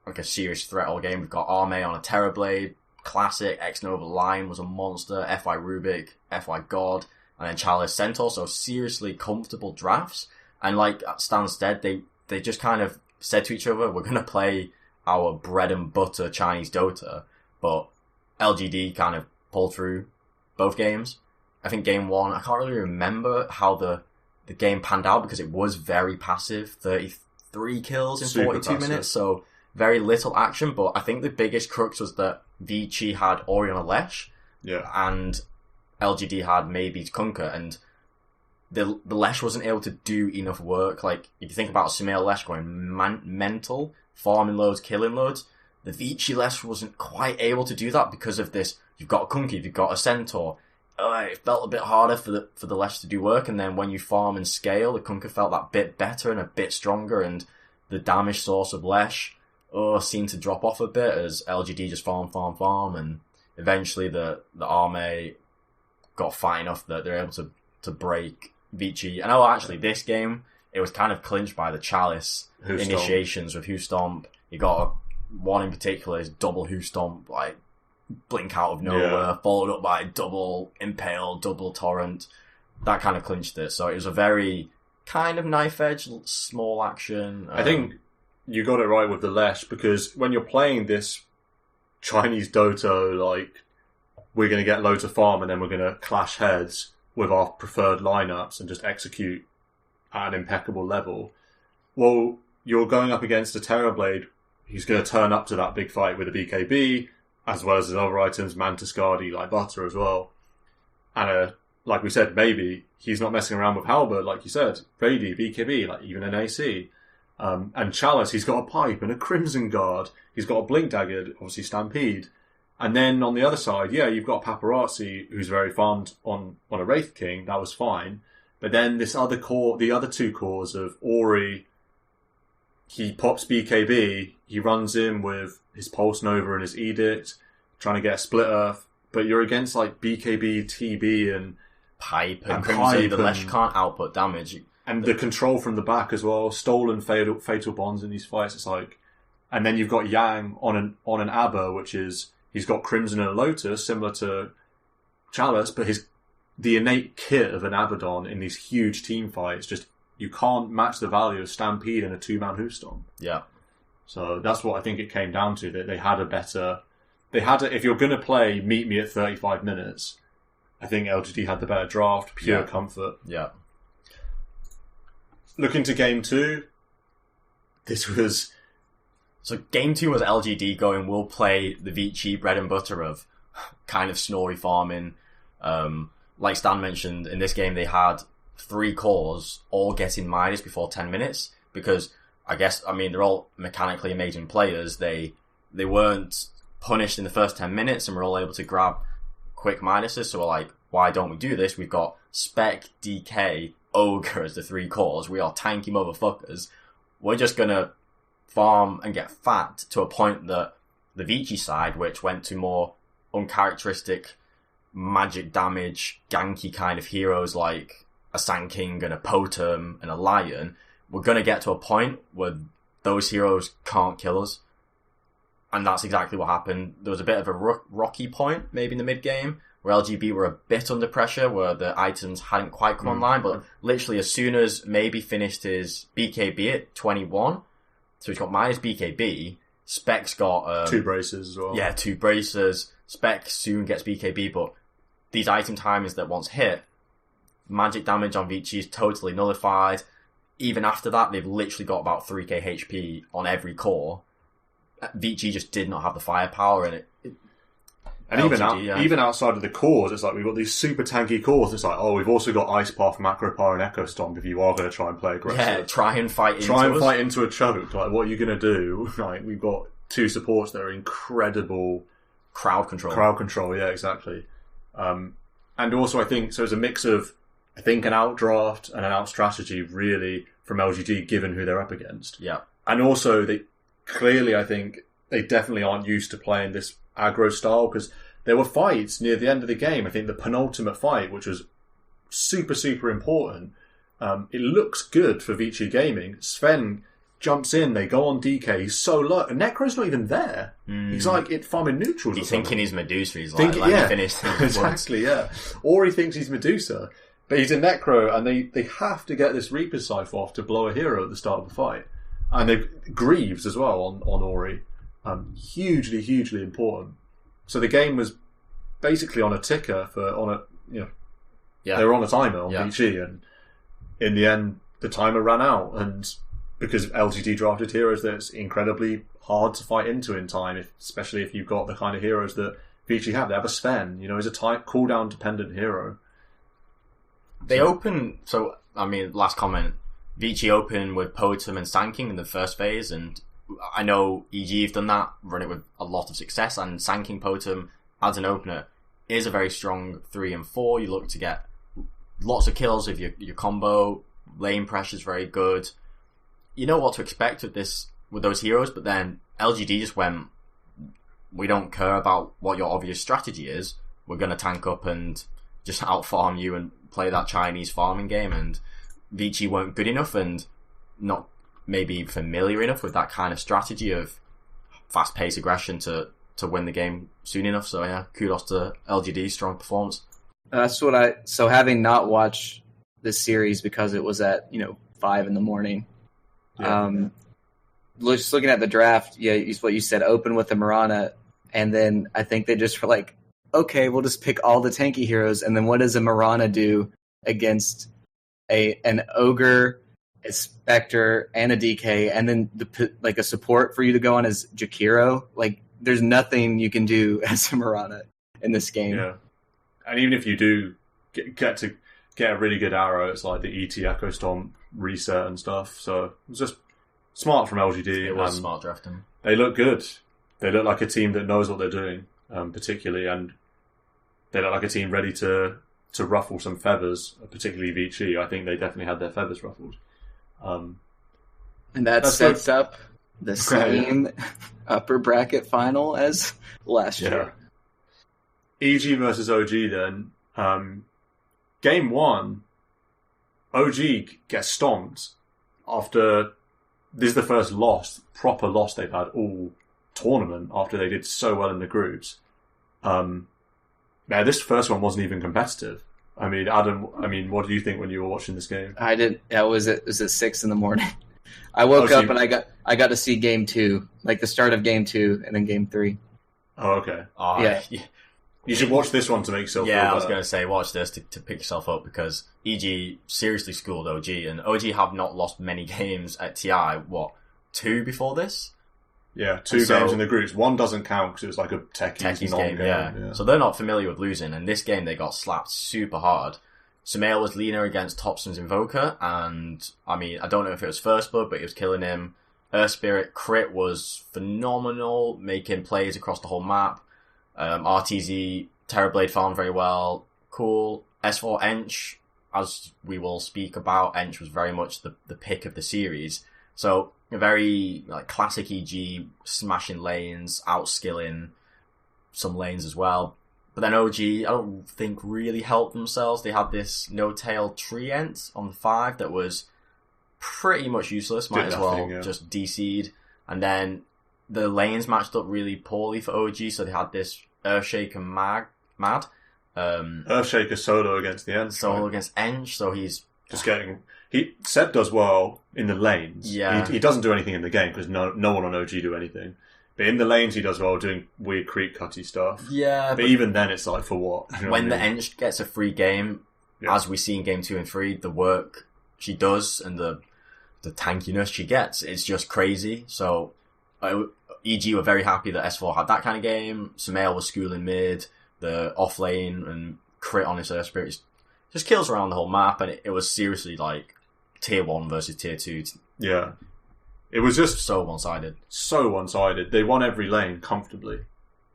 like a serious threat all game. We've got Arme on a Terrorblade, classic. X-Nova Lion was a monster. FY Rubik, FY God, and then Chalice Centaur. So seriously comfortable drafts. And like at Stansted, they just kind of said to each other, we're going to play our bread and butter Chinese Dota. But LGD kind of pulled through both games. I think game 1, I can't really remember how the game panned out because it was very passive. 33 kills in 42 minutes, so very little action. But I think the biggest crux was that Vici had Ori on a Lesh, and LGD had maybe Kunkka, and the Lesh wasn't able to do enough work. Like, if you think about a Sumail Lesh going mental, farming loads, killing loads, the Vici Lesh wasn't quite able to do that because of this. You've got a Kunkka, you've got a Centaur. It felt a bit harder for the Lesh to do work, and then when you farm and scale, the Kunkka felt that bit better and a bit stronger, and the damage source of Lesh seemed to drop off a bit as LGD just farm, and eventually the Arme got fat enough that they're able to break Vici. And actually this game, it was kind of clinched by the Chalice initiations with Who Stomp. You got one in particular is double Who Stomp, like blink out of nowhere, followed up by double Impale, double Torrent. That kind of clinched it. So it was a very kind of knife edge, small action. I think you got it right with the Lesh, because when you're playing this Chinese Dota, like, we're going to get loads of farm and then we're going to clash heads with our preferred lineups and just execute at an impeccable level. Well, you're going up against a Terrorblade who's going to turn up to that big fight with a BKB, as well as his other items, Mantis Guardi, like butter as well. And like we said, maybe he's not messing around with Halberd, like you said. Brady, BKB, like even an AC. And Chalice, he's got a Pipe and a Crimson Guard. He's got a Blink Dagger, obviously Stampede. And then on the other side, you've got Paparazzi, who's very farmed on a Wraith King. That was fine. But then this other core, the other 2 cores of Ori, he pops BKB, he runs in with his Pulse Nova and his Edict, trying to get a Split Earth. But you're against like BKB, TB, and Pipe and Crimson. The Lesh can't output damage. And the control from the back as well. Stolen fatal bonds in these fights. It's like, and then you've got Yang on an Abba, which is, he's got Crimson and a Lotus, similar to Chalice, but the innate kit of an Abaddon in these huge team fights, just you can't match the value of Stampede and a 2-man Hoofstomp. Yeah. So that's what I think it came down to, that they had if you're going to play meet me at 35 minutes, I think LGD had the better draft, pure comfort. Yeah. Looking to game 2, So game 2 was LGD going, we'll play the Vici bread and butter of kind of snowy farming. Like Stan mentioned, in this game they had 3 cores all getting minus before 10 minutes because they're all mechanically amazing players. They weren't punished in the first 10 minutes and were all able to grab quick minuses. So we're like, why don't we do this? We've got Spec, DK, Ogre as the 3 cores. We are tanky motherfuckers. We're just gonna farm and get fat to a point that the Vici side, which went to more uncharacteristic magic damage, ganky kind of heroes like a Sand King and a Potem and a Lion, we're going to get to a point where those heroes can't kill us. And that's exactly what happened. There was a bit of a rocky point, maybe in the mid-game, where LGB were a bit under pressure, where the items hadn't quite come online, but literally as soon as maybe finished his BKB at 21, so he's got minus BKB, Spec's got... 2 braces as well. Yeah, 2 braces. Spec soon gets BKB, but these item timings that once hit, magic damage on Vici is totally nullified. Even after that, they've literally got about 3k HP on every core. Vici just did not have the firepower, and even outside of the cores, it's like we've got these super tanky cores. It's like, we've also got Ice Path, Macro Power, and Echo Stomp if you are going to try and play aggressive. Yeah, try and fight into a choke. Like, what are you going to do? Like, we've got 2 supports that are incredible... Crowd control, yeah, exactly. And also I think, so it's a mix of, I think, an outdraft and an out strategy really from LGD given who they're up against. Yeah. And also they clearly, I think, they definitely aren't used to playing this aggro style because there were fights near the end of the game. I think the penultimate fight, which was super, super important, it looks good for Vici Gaming. Sven jumps in, they go on DK, he's so low, and Necro's not even there. He's like farming neutrals. He's thinking he's Medusa, he's like, let me finish. Exactly, yeah. Or he thinks he's Medusa, but he's a Necro, and they have to get this Reaper's Scythe off to blow a hero at the start of the fight. And they've Greaves as well on Ori. Hugely, hugely important. So the game was basically on a ticker they were on a timer on Vici, and in the end, the timer ran out, and because LGD drafted heroes that's incredibly hard to fight into in time, especially if you've got the kind of heroes that Vici have. They have a Sven, he's a type cooldown dependent hero. They last comment, Vici open with Potem and Sand King in the first phase, and I know EG have done that, run it with a lot of success, and Sand King Potem as an opener is a very strong 3 and 4. You look to get lots of kills if your combo, lane pressure is very good. You know what to expect with those heroes, but then LGD just went, we don't care about what your obvious strategy is. We're going to tank up and just out-farm you and play that Chinese farming game, and Vici weren't good enough and not maybe familiar enough with that kind of strategy of fast-paced aggression to win the game soon enough. So yeah, kudos to LGD, strong performance. That's what so having not watched this series because it was at 5 a.m. Just looking at the draft, what you said, open with the Mirana, and then I think they just were like, okay, we'll just pick all the tanky heroes, and then what does a Mirana do against an Ogre, a Spectre, and a DK, and then a support for you to go on as Jakiro? Like, there's nothing you can do as a Mirana in this game. Yeah. And even if you do get a really good arrow, it's like the ET Echo Stomp reset and stuff. So it was just smart from LGD. It was smart drafting. They look good. They look like a team that knows what they're doing, particularly, and they look like a team ready to ruffle some feathers, particularly Vici. I think they definitely had their feathers ruffled. And that sets up the same upper bracket final as last year. EG versus OG then. Game 1, OG gets stomped after... This is the first proper loss they've had all tournament after they did so well in the groups. Man, this first one wasn't even competitive. I mean, Adam, what did you think when you were watching this game? It was at 6 a.m. I woke up and I got to see game 2, like the start of game 2 and then game 3. Oh, okay. Yeah. You should watch this one to make yourself feel better. I was going to say, watch this to pick yourself up, because EG seriously schooled OG, and OG have not lost many games at TI, 2 before this? Yeah, 2 games in the groups. One doesn't count because it was like a techies game, yeah. So they're not familiar with losing, and this game they got slapped super hard. Sumail was leaner against Topson's Invoker, and I mean, I don't know if it was First Blood, but he was killing him. Earth Spirit Crit was phenomenal, making plays across the whole map. RTZ, Terrorblade farmed very well. Cool. S4 Ench, as we will speak about, Ench was very much the pick of the series. So, a very classic EG, smashing lanes, outskilling some lanes as well. But then OG, I don't think really helped themselves. They had this no-tail Treant on the 5 that was pretty much useless. Might as well just DC'd. And then the lanes matched up really poorly for OG, so they had this Earthshake and Mad. Earthshaker solo against the Ench. Against Ench, so he's just getting... Seb does well in the lanes. Yeah. He doesn't do anything in the game because no one on OG do anything. But in the lanes he does well doing weird creep cutty stuff. Yeah. But even then it's like, for what? You know when what the Ench gets a free game, as we see in game 2 and 3, the work she does and the tankiness she gets, it's just crazy. So EG were very happy that S4 had that kind of game. Sumail was schooling mid, the off lane and crit on his Earth Spirit just kills around the whole map, and it was seriously like tier 1 versus tier 2. Yeah. It was just so one-sided. So one-sided. They won every lane comfortably.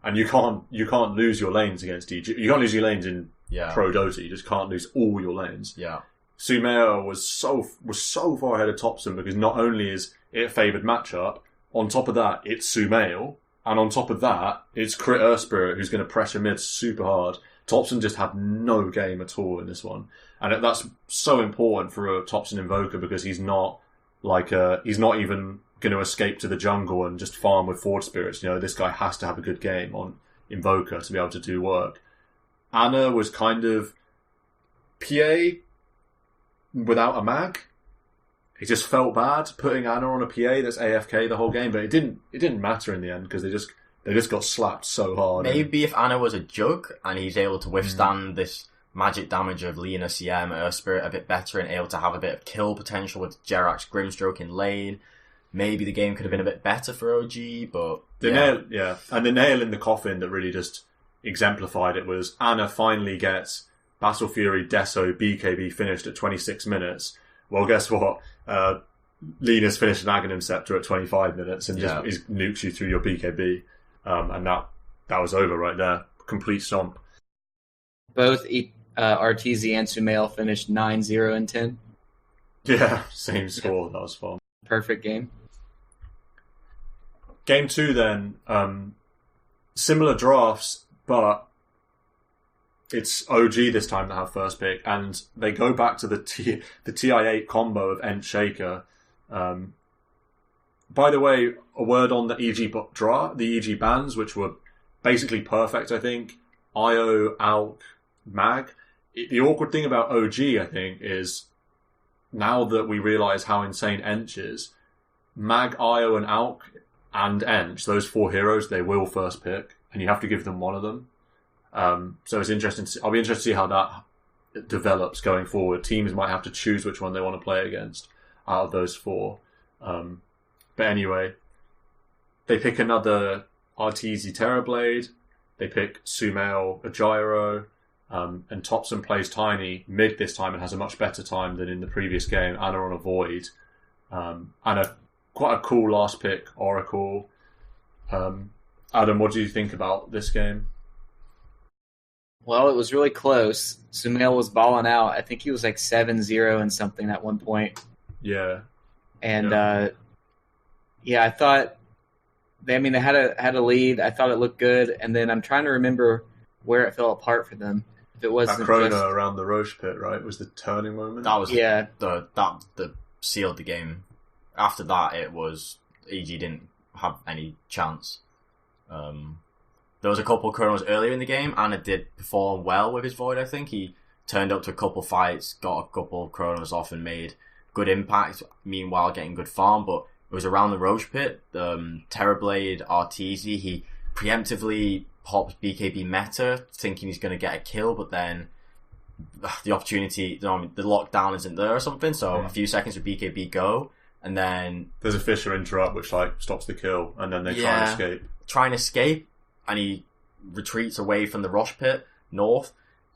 And you can't lose your lanes against EG. You can't lose your lanes in Pro Dota. You just can't lose all your lanes. Yeah. Sumail was so far ahead of Topson because not only is it a favoured matchup, on top of that, it's Sumail, and on top of that, it's Crit Earth Spirit who's going to pressure mid super hard. Topson just had no game at all in this one. And that's so important for a Topson Invoker because he's not even going to escape to the jungle and just farm with Forge Spirits. You know, this guy has to have a good game on Invoker to be able to do work. Ana was kind of PA without a mag. It just felt bad putting Ana on a PA that's AFK the whole game, but it didn't matter in the end because they just got slapped so hard. Maybe if Ana was a Jug and he's able to withstand this magic damage of Lena, CM, Earth Spirit a bit better and able to have a bit of kill potential with Jerax Grimstroke in lane, maybe the game could have been a bit better for OG, but... And the nail in the coffin that really just exemplified it was Ana finally gets Battle Fury, Deso, BKB finished at 26 minutes. Well, guess what? Lena's finished an Aghanim Scepter at 25 minutes and just nukes you through your BKB. And that was over right there. Complete stomp. Both RTZ and Sumail finished 9-0 and 10. Yeah, same score. That was fun. Perfect game. Game 2 then. Similar drafts, but it's OG this time that have first pick, and they go back to the TI8 combo of Handshake. By the way, a word on the EG bans, which were basically perfect, I think. IO, Alk, Mag. The awkward thing about OG, I think, is now that we realise how insane Ench is, Mag, IO, and Alk, and Ench, those 4 heroes, they will first pick, and you have to give them one of them. So it's interesting. I'll be interested to see how that develops going forward. Teams might have to choose which one they want to play against out of those 4. But anyway, they pick another RTZ Terrorblade. They pick Sumail, a Gyro, and Topson plays Tiny mid this time and has a much better time than in the previous game. Ana on a Void. And quite a cool last pick, Oracle. Adam, what do you think about this game? Well, it was really close. Sumail was balling out. I think he was like 7-0 and something at one point. Yeah. And I thought they had a lead. I thought it looked good, and then I'm trying to remember where it fell apart for them. If it wasn't that Chrono around the Roche pit, right? Was the turning moment? That was that sealed the game. After that, it was EG didn't have any chance. there was a couple of Chronos earlier in the game. Ana did perform well with his Void, I think. He turned up to a couple fights, got a couple of Chronos off and made good impact, meanwhile getting good farm. But it was around the Roche pit, Terrorblade RTZ, he preemptively pops BKB meta, thinking he's going to get a kill, but then the opportunity, the lockdown isn't there or something, so a few seconds with BKB go, and then there's a Fisher interrupt which stops the kill, and then they try and escape, and he retreats away from the Roche pit north,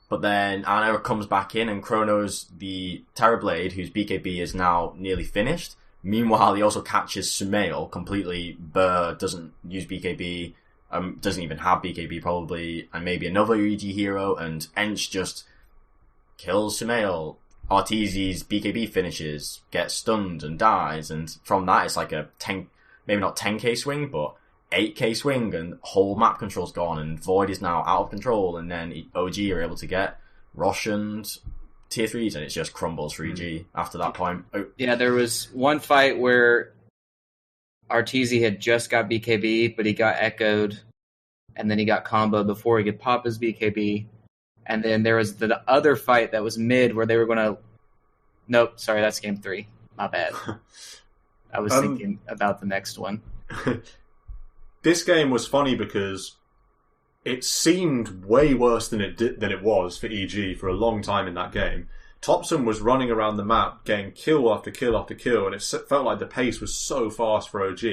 but then Ana comes back in, and Chronos the Terrorblade, whose BKB is now nearly finished. Meanwhile, he also catches Sumail completely. Burr doesn't use BKB, doesn't even have BKB probably, and maybe another EG hero, and Ench just kills Sumail. RTZ's BKB finishes, gets stunned and dies, and from that it's like a 10, maybe not 10k swing, but 8k swing, and whole map control's gone, and Void is now out of control, and then OG are able to get Roshaned tier 3s, and it just crumbles for EG after that point. Yeah, there was one fight where RTZ had just got BKB, but he got echoed, and then he got combo before he could pop his BKB. And then there was the other fight that was mid where they were going to... Nope, sorry, that's game 3. My bad. I was thinking about the next one. This game was funny because it seemed way worse than it was for EG for a long time in that game. Topson was running around the map, getting kill after kill after kill, and it felt like the pace was so fast for OG.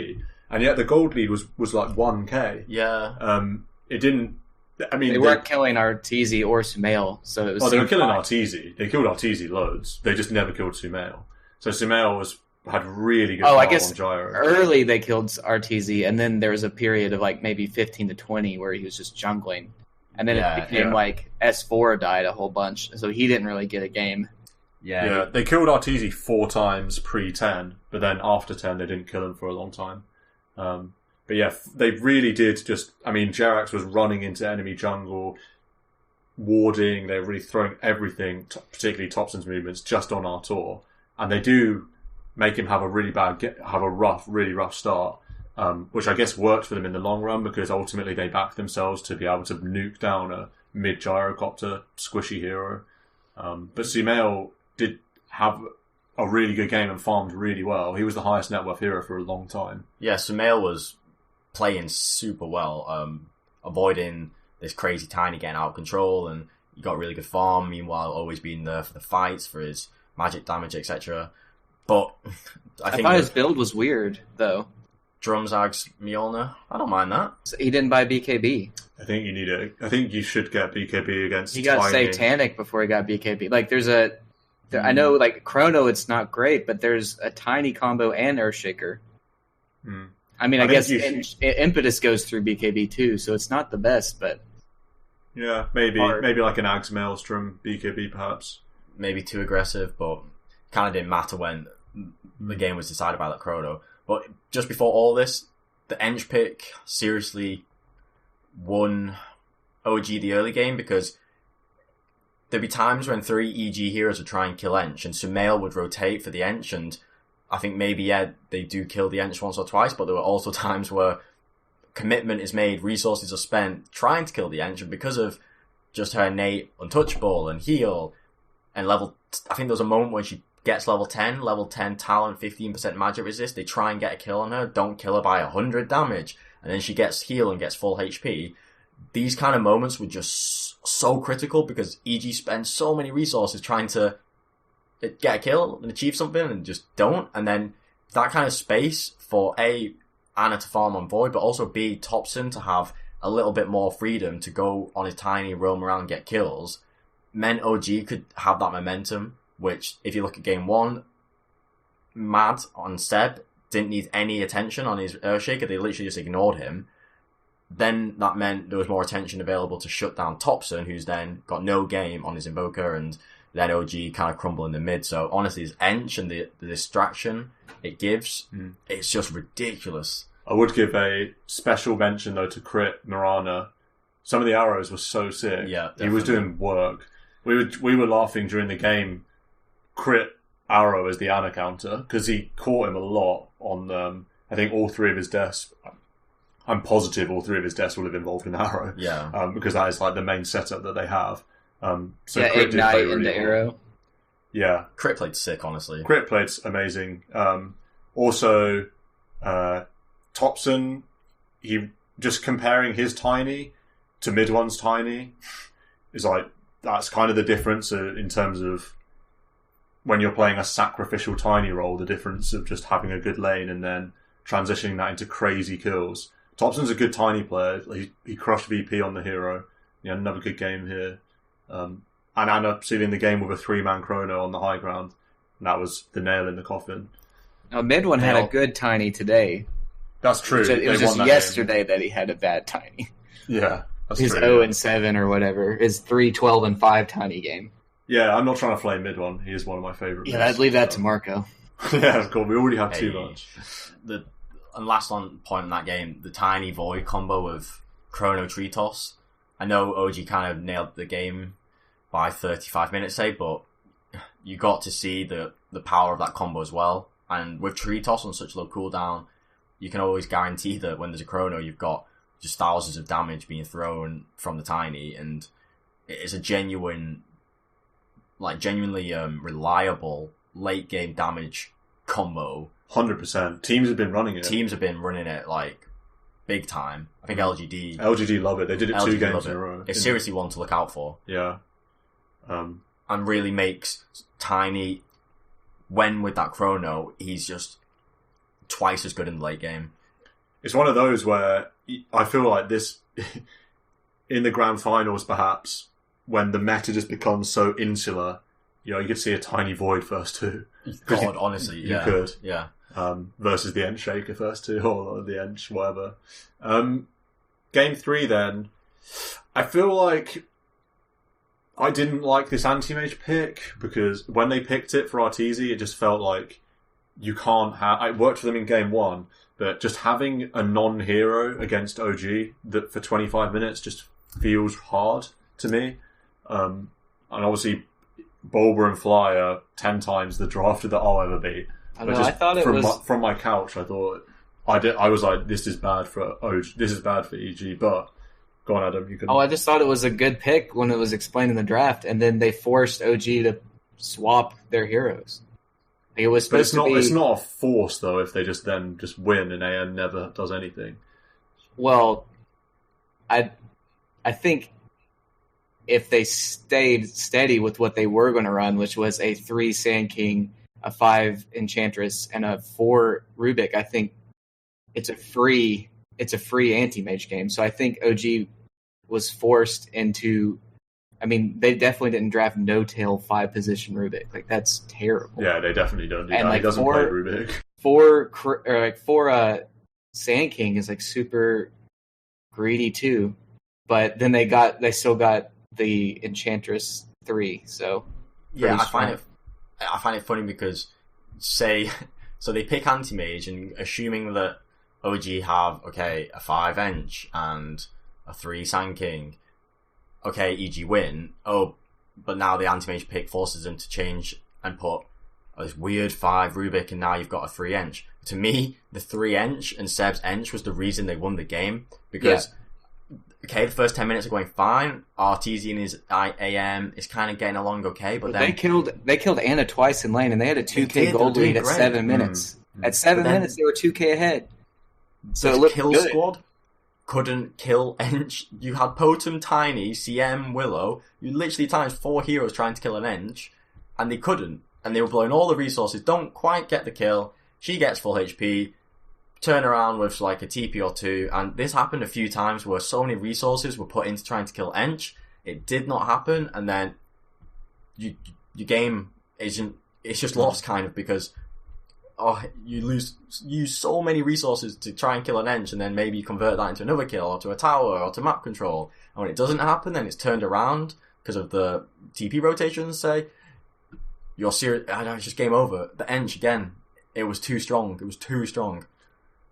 And yet the gold lead was like 1k. Yeah. It didn't... I mean, they weren't killing Arteezy or Sumail, so it was. Oh, they were killing Arteezy. They killed Arteezy loads. They just never killed Sumail. So Sumail had really good. I guess on Gyro. Early they killed Arteezy, and then there was a period of like maybe 15 to 20 where he was just jungling, and then it became like S4 died a whole bunch, so he didn't really get a game. Yeah. They killed Arteezy 4 times pre-10, but then after 10 they didn't kill him for a long time. But yeah, they really did just... I mean, Jerax was running into enemy jungle, warding, they were really throwing everything, particularly Topson's movements, just on Artur. And they do make him have a really really rough start, which I guess worked for them in the long run, because ultimately they backed themselves to be able to nuke down a mid-gyrocopter squishy hero. But Sumail did have a really good game and farmed really well. He was the highest net worth hero for a long time. Yeah, Sumail was playing super well, avoiding this crazy Tiny getting out of control, and he got really good farm, meanwhile always being there for the fights, for his magic damage, etc. But I thought his build was weird, though. Drumzag's Mjolnir, I don't mind that. So he didn't buy BKB. I think you need it. I think you should get BKB against He got Tiny. Satanic before he got BKB. Like, I know, like, Chrono, it's not great, but there's a Tiny combo and Earthshaker. I mean, I guess Impetus goes through BKB too, so it's not the best, but... Yeah, maybe like an Axe Maelstrom BKB, perhaps. Maybe too aggressive, but kind of didn't matter when the game was decided by that Chrono. But just before all this, the Ench pick seriously won OG the early game, because there'd be times when 3 EG heroes would try and kill Ench, and Sumail would rotate for the Ench, and I think maybe, they do kill the Ench once or twice, but there were also times where commitment is made, resources are spent trying to kill the Ench, and because of just her innate untouchable and heal, and I think there was a moment when she gets level 10 talent, 15% magic resist, they try and get a kill on her, don't kill her by 100 damage, and then she gets heal and gets full HP. These kind of moments were just so critical, because EG spends so many resources trying to get a kill and achieve something and just don't. And then that kind of space for Ana to farm on Void, but also B, Topson to have a little bit more freedom to go on his Tiny, roam around and get kills, meant OG could have that momentum, which, if you look at game 1, Mad on Seb didn't need any attention on his Earthshaker, they literally just ignored him. Then that meant there was more attention available to shut down Topson, who's then got no game on his Invoker, and then OG kind of crumble in the mid. So honestly, his Ench and the distraction it gives, it's just ridiculous. I would give a special mention, though, to Crit Mirana. Some of the arrows were so sick. Yeah, definitely. He was doing work. We were laughing during the game, Crit arrow as the Ana counter, because he caught him a lot on, I think, all 3 of his deaths. I'm positive all 3 of his deaths will have involved an arrow. Yeah. Because that is like the main setup that they have. So yeah, Crit did Ignite play and really the well. arrow. Yeah. Crit played sick, honestly. Crit played amazing. Also, Topson, he just comparing his Tiny to mid one's Tiny is like, that's kind of the difference in terms of when you're playing a sacrificial Tiny role, the difference of just having a good lane and then transitioning that into crazy kills. Topson's a good Tiny player. He crushed VP on the hero. He had another good game here. And ended up sealing the game with a 3-man chrono on the high ground. And that was the nail in the coffin. Mid one had a good Tiny today. That's true. It was just yesterday that he had a bad Tiny. Yeah, that's his true. 0-7 or whatever. His 3-12-5 Tiny game. Yeah, I'm not trying to flame mid one. He is one of my favourite. Yeah, I'd leave that to Marco. Yeah, of course. We already have too much. And last point in that game, the Tiny Void combo of Chrono Tree Toss. I know OG kind of nailed the game by 35 minutes, say, but you got to see the power of that combo as well. And with Tree Toss on such low cooldown, you can always guarantee that when there's a Chrono, you've got just thousands of damage being thrown from the Tiny, and it's a genuinely reliable late game damage combo. 100%. Teams have been running it. Teams have been running it like big time. I think LGD love it. They did it 2 games in a row. It's seriously one to look out for. Yeah. And really makes Tiny, when with that chrono, he's just twice as good in the late game. It's one of those where I feel like this, in the grand finals perhaps, when the meta just becomes so insular, you could see a Tiny Void first 2. God, honestly, you could. Yeah. Versus the Handshaker first 2, or the Hench, whatever. Game 3 then, I feel like I didn't like this anti-mage pick, because when they picked it for RTZ, it just felt like you can't have... It worked for them in Game 1, but just having a non-hero against OG that for 25 minutes just feels hard to me. And obviously, Bulber and Fly are 10 times the drafter that I'll ever be. I thought it was... From my couch, I thought... I was like, this is bad for OG, this is bad for EG, but... Go on, Adam, you can... I just thought it was a good pick when it was explained in the draft, and then they forced OG to swap their heroes. It was supposed to be... It's not a force, though, if they just win and AN never does anything. Well, I think if they stayed steady with what they were going to run, which was a 3 Sand King, a 5 Enchantress, and a 4 Rubik, I think it's a free anti-mage game. So I think OG was forced into... I mean, they definitely didn't draft no-tail 5-position Rubik. Like, that's terrible. Yeah, they definitely don't do and that. Like he doesn't play Rubik. 4 Sand King is like super greedy too. But then they still got the Enchantress 3, so... Yeah, I find it funny because, so they pick anti-mage, and assuming that OG have, a 5 Ench and a 3 Sand King, EG win. Oh, but now the anti-mage pick forces them to change and put this weird 5 Rubik, and now you've got a 3 Ench. To me, the 3 Ench and Seb's Ench was the reason they won the game, because... the first 10 minutes are going fine. RTZ and his AM is kind of getting along okay, but then... They killed Anna twice in lane, and they had a 2k gold lead at 7 minutes. At 7 minutes, they were 2k ahead. So it looked kill good. Squad couldn't kill Ench. You had Potem, Tiny, CM, Willow. You literally times 4 heroes trying to kill an Ench, and they couldn't. And they were blowing all the resources, don't quite get the kill. She gets full HP. Turn around with like a TP or 2, and this happened a few times where so many resources were put into trying to kill Ench. It did not happen, and then your game it's just lost kind of, because you use so many resources to try and kill an Ench, and then maybe you convert that into another kill or to a tower or to map control, and when it doesn't happen, then it's turned around because of the TP rotations. Say you're serious, it's just game over. The Ench again, it was too strong.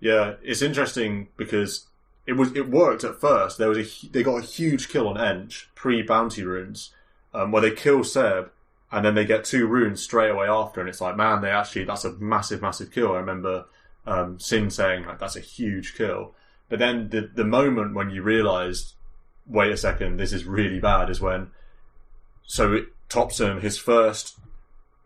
Yeah, it's interesting because it worked at first. They got a huge kill on Ench pre-bounty runes, where they kill Seb, and then they get 2 runes straight away after, and it's like, man, that's a massive, massive kill. I remember Sin saying like that's a huge kill. But then the moment when you realised, wait a second, this is really bad, is when Topson, his first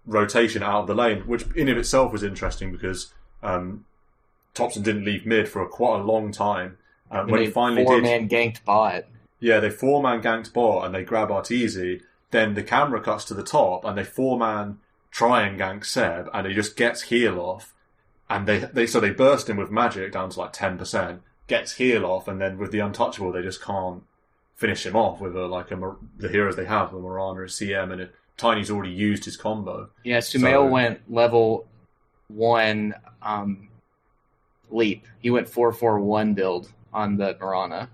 rotation out of the lane, which in of itself was interesting because Topson didn't leave mid for quite a long time. When he finally did, 4-man ganked bot. Yeah, they 4-man ganked bot and they grab RTZ. Then the camera cuts to the top and they 4-man try and gank Seb, and he just gets heal off. And they burst him with magic down to like 10%, gets heal off, and then with the untouchable they just can't finish him off with the heroes they have, the Mirana, a CM, and Tiny's already used his combo. Yeah, Sumail went level 1 leap. He went 4-4-1 build on the Mirana.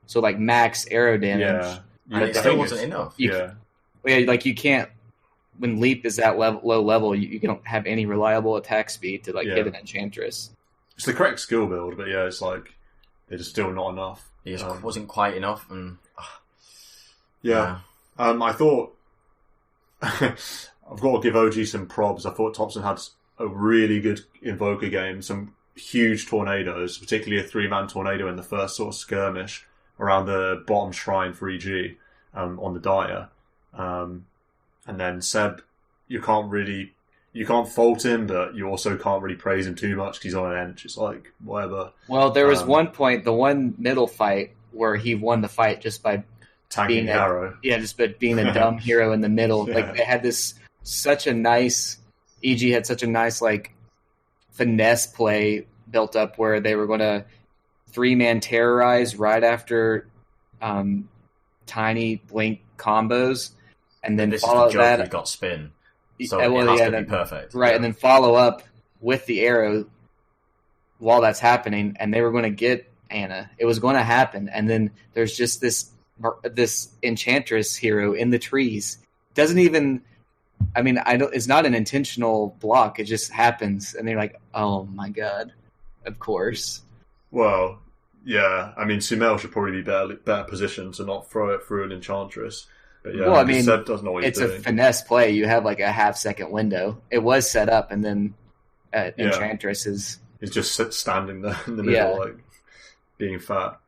So like max arrow damage. Yeah. And it still wasn't enough. Yeah, you can't, when leap is that low level, you don't have any reliable attack speed to hit an Enchantress. It's the correct skill build, but yeah, it's like they're just still not enough. It just wasn't quite enough, and I thought I've got to give OG some probs. I thought Topson had a really good Invoker game, some huge tornadoes, particularly a 3-man tornado in the first sort of skirmish around the bottom shrine for EG on the DotA. And then Seb, you can't fault him, but you also can't really praise him too much because he's on an edge. It's like, whatever. Well, there was one point, the one middle fight, where he won the fight just by tanking Arrow. Just by being a dumb hero in the middle. Yeah. They had EG had such a nice, finesse play built up where they were going to 3-man terrorize right after Tiny Blink combos, and then this follow is the that. Joker got spin, so it has to be perfect, right? And then follow up with the arrow while that's happening, and they were going to get Ana. It was going to happen, and then there's just this Enchantress hero in the trees. Doesn't even. I mean, it's not an intentional block. It just happens, and they're like, "Oh my god!" Of course. Well, yeah. I mean, Sumail should probably be better positioned to not throw it through an Enchantress. But yeah, well, I mean, Seb doesn't know what he's doing. A finesse play. You have a half-second window. It was set up, and then Enchantress is... He's just standing there in the middle, being fat.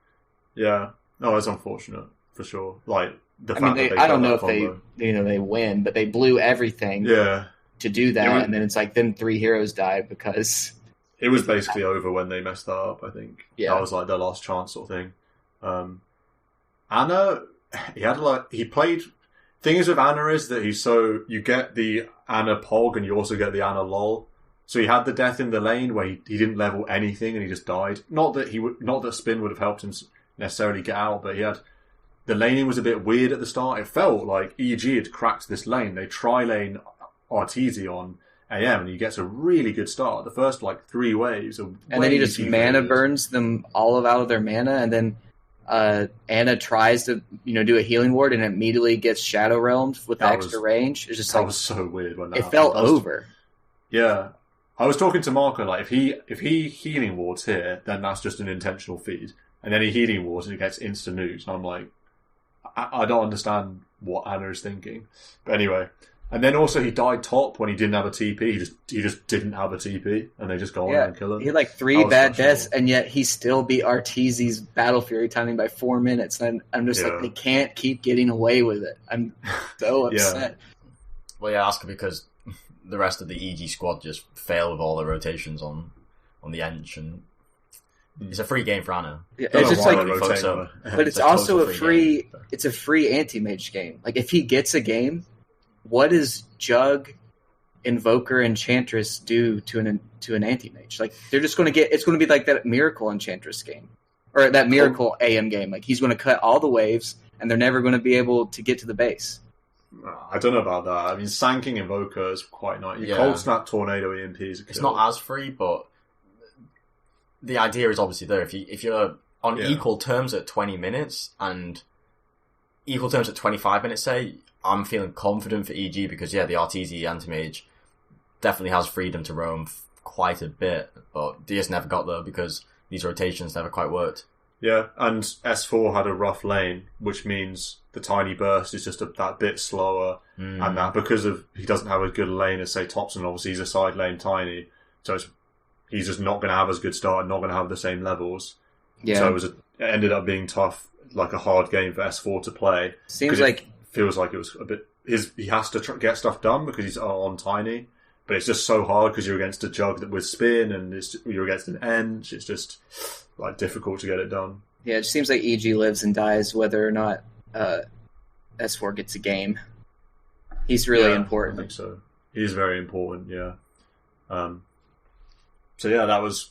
Yeah. No, it's unfortunate, for sure. I don't know if they win, but they blew everything to do that, and then it's then 3 heroes died because... It was basically over when they messed that up, I think. Yeah. That was their last chance sort of thing. Ana... he played. Thing is with Ana is that you get the Ana Pog and you also get the Ana Lol. So he had the death in the lane where he didn't level anything and he just died. Not that Spin would have helped him necessarily get out, but the laning was a bit weird at the start. It felt like EG had cracked this lane. They tri-lane RTZ on AM and he gets a really good start. The first 3 waves are and then he just mana burns them all out of their mana, and then Ana tries to, do a healing ward and immediately gets Shadow Realmed with extra range. It's just that was so weird when that happened. Felt over. Yeah, I was talking to Marco if he healing wards here, then that's just an intentional feed, and then he healing wards and he gets instant nukes, and I'm like, I don't understand what Ana is thinking. But anyway. And then also he died top when he didn't have a TP. He just didn't have a TP, and they just go on and kill him. He had 3 bad deaths, and yet he still beat RTZ's Battle Fury timing by 4 minutes. And I'm just they can't keep getting away with it. I'm so upset. Well, yeah, that's because the rest of the EG squad just fail with all the rotations on the Ench, and it's a free game for Ana. Yeah, it's just but it's also a free. It's a free anti-mage game. If he gets a game. What does Jug, Invoker, Enchantress do to an anti-mage? They're just going to get... It's going to be like that Miracle Enchantress game. Or that Miracle AM game. He's going to cut all the waves, and they're never going to be able to get to the base. I don't know about that. I mean, Sanking Invoker is quite nice. Cold Snap Tornado EMP is a kill. It's not as free, but the idea is obviously there. If you're on equal terms at 20 minutes, and equal terms at 25 minutes, say... I'm feeling confident for EG because, the RTZ anti-mage definitely has freedom to roam quite a bit, but DS never got there because these rotations never quite worked. Yeah, and S4 had a rough lane, which means the tiny burst is just that bit slower, and that because he doesn't have a good lane as, say, Topson, obviously he's a side lane tiny, so he's just not going to have as good start, not going to have the same levels. Yeah. So it ended up being tough, like a hard game for S4 to play. Seems like feels like it was a bit. He has to get stuff done because he's on Tiny, but it's just so hard because you're against a jug that with spin and you're against an Eng. It's just like difficult to get it done. Yeah, it just seems like EG lives and dies whether or not S4 gets a game. He's really important. I think so. He's very important. Yeah. So yeah, that was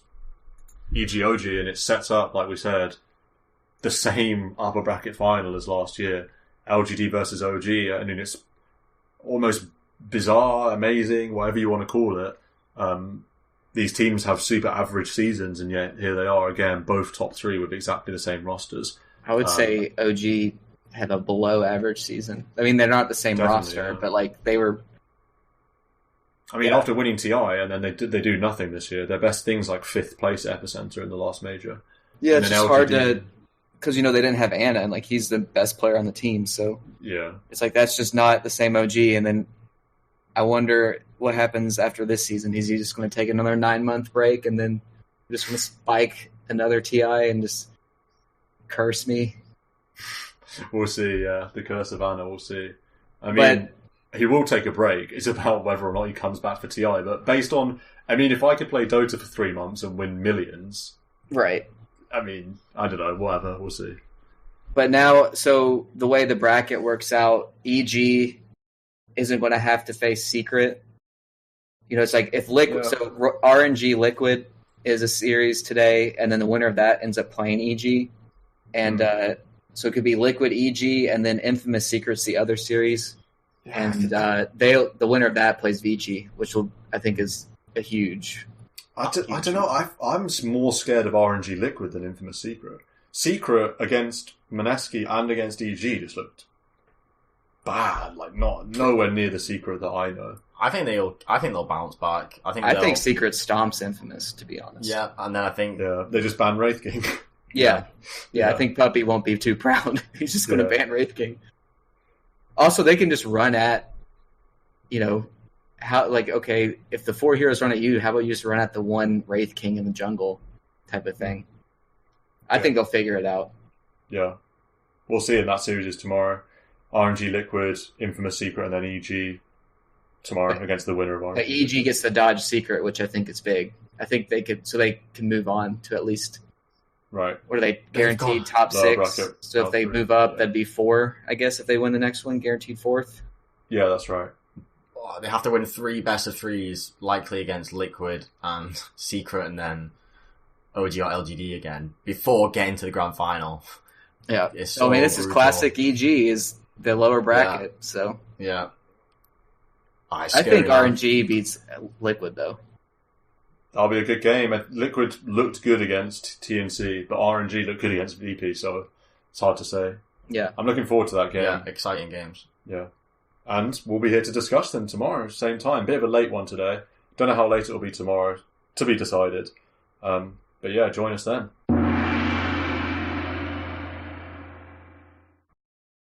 EG OG, and it sets up, like we said, the same upper bracket final as last year. LGD versus OG. I mean, it's almost bizarre, amazing, whatever you want to call it. These teams have super average seasons, and yet here they are again, both top three with exactly the same rosters. I would say OG had a below average season. I mean, they're not the same roster, but like they were. I mean, after winning TI, and then they do nothing this year. Their best thing's like 5th place at Epicenter in the last major. Yeah, it's just hard to, because they didn't have Anna, and like he's the best player on the team, so yeah, it's like that's just not the same OG. And then I wonder what happens after this season. Is he just going to take another 9-month break and then just going to spike another TI and just curse me? We'll see. Yeah, the curse of Anna. We'll see. I mean. He will take a break. It's about whether or not he comes back for TI. But based on, I mean, if I could play Dota for 3 months and win millions, right? I mean, I don't know. Whatever. We'll see. But now, so the way the bracket works out, EG isn't going to have to face Secret. It's like if Liquid, so RNG Liquid is a series today, and then the winner of that ends up playing EG, and so it could be Liquid EG, and then Infamous Secret's the other series. And the winner of that plays Vici, which I think is a huge. I don't know. I'm more scared of RNG Liquid than Infamous Secret. Secret against Maneski and against EG just looked bad. Like nowhere near the Secret that I know. I think they'll bounce back. I think Secret stomps Infamous, to be honest. Yeah, and then I think they just ban Wraith King. Yeah. I think Puppy won't be too proud. He's just going to ban Wraith King. Also, they can just run at, how, like, okay, if the 4 heroes run at you, how about you just run at the one Wraith King in the jungle type of thing? I think they'll figure it out. Yeah. We'll see, and that series is tomorrow. RNG Liquid, Infamous Secret, and then EG tomorrow against the winner of RNG. EG gets the Dodge Secret, which I think is big. I think they can move on to at least... Right. What are they guaranteed top 6? So if they move up, that'd be 4, I guess, if they win the next one, guaranteed 4th. Yeah, that's right. Oh, they have to win 3 best of 3s, likely against Liquid and Secret, and then OG or LGD again, before getting to the grand final. Yeah. This is classic EG, is the lower bracket, so. Yeah. I think RNG beats Liquid, though. That'll be a good game. Liquid looked good against TNC, but RNG looked good against VP, so it's hard to say. Yeah. I'm looking forward to that game. Yeah, exciting games. Yeah. And we'll be here to discuss them tomorrow, same time. Bit of a late one today. Don't know how late it'll be tomorrow, to be decided. But yeah, join us then.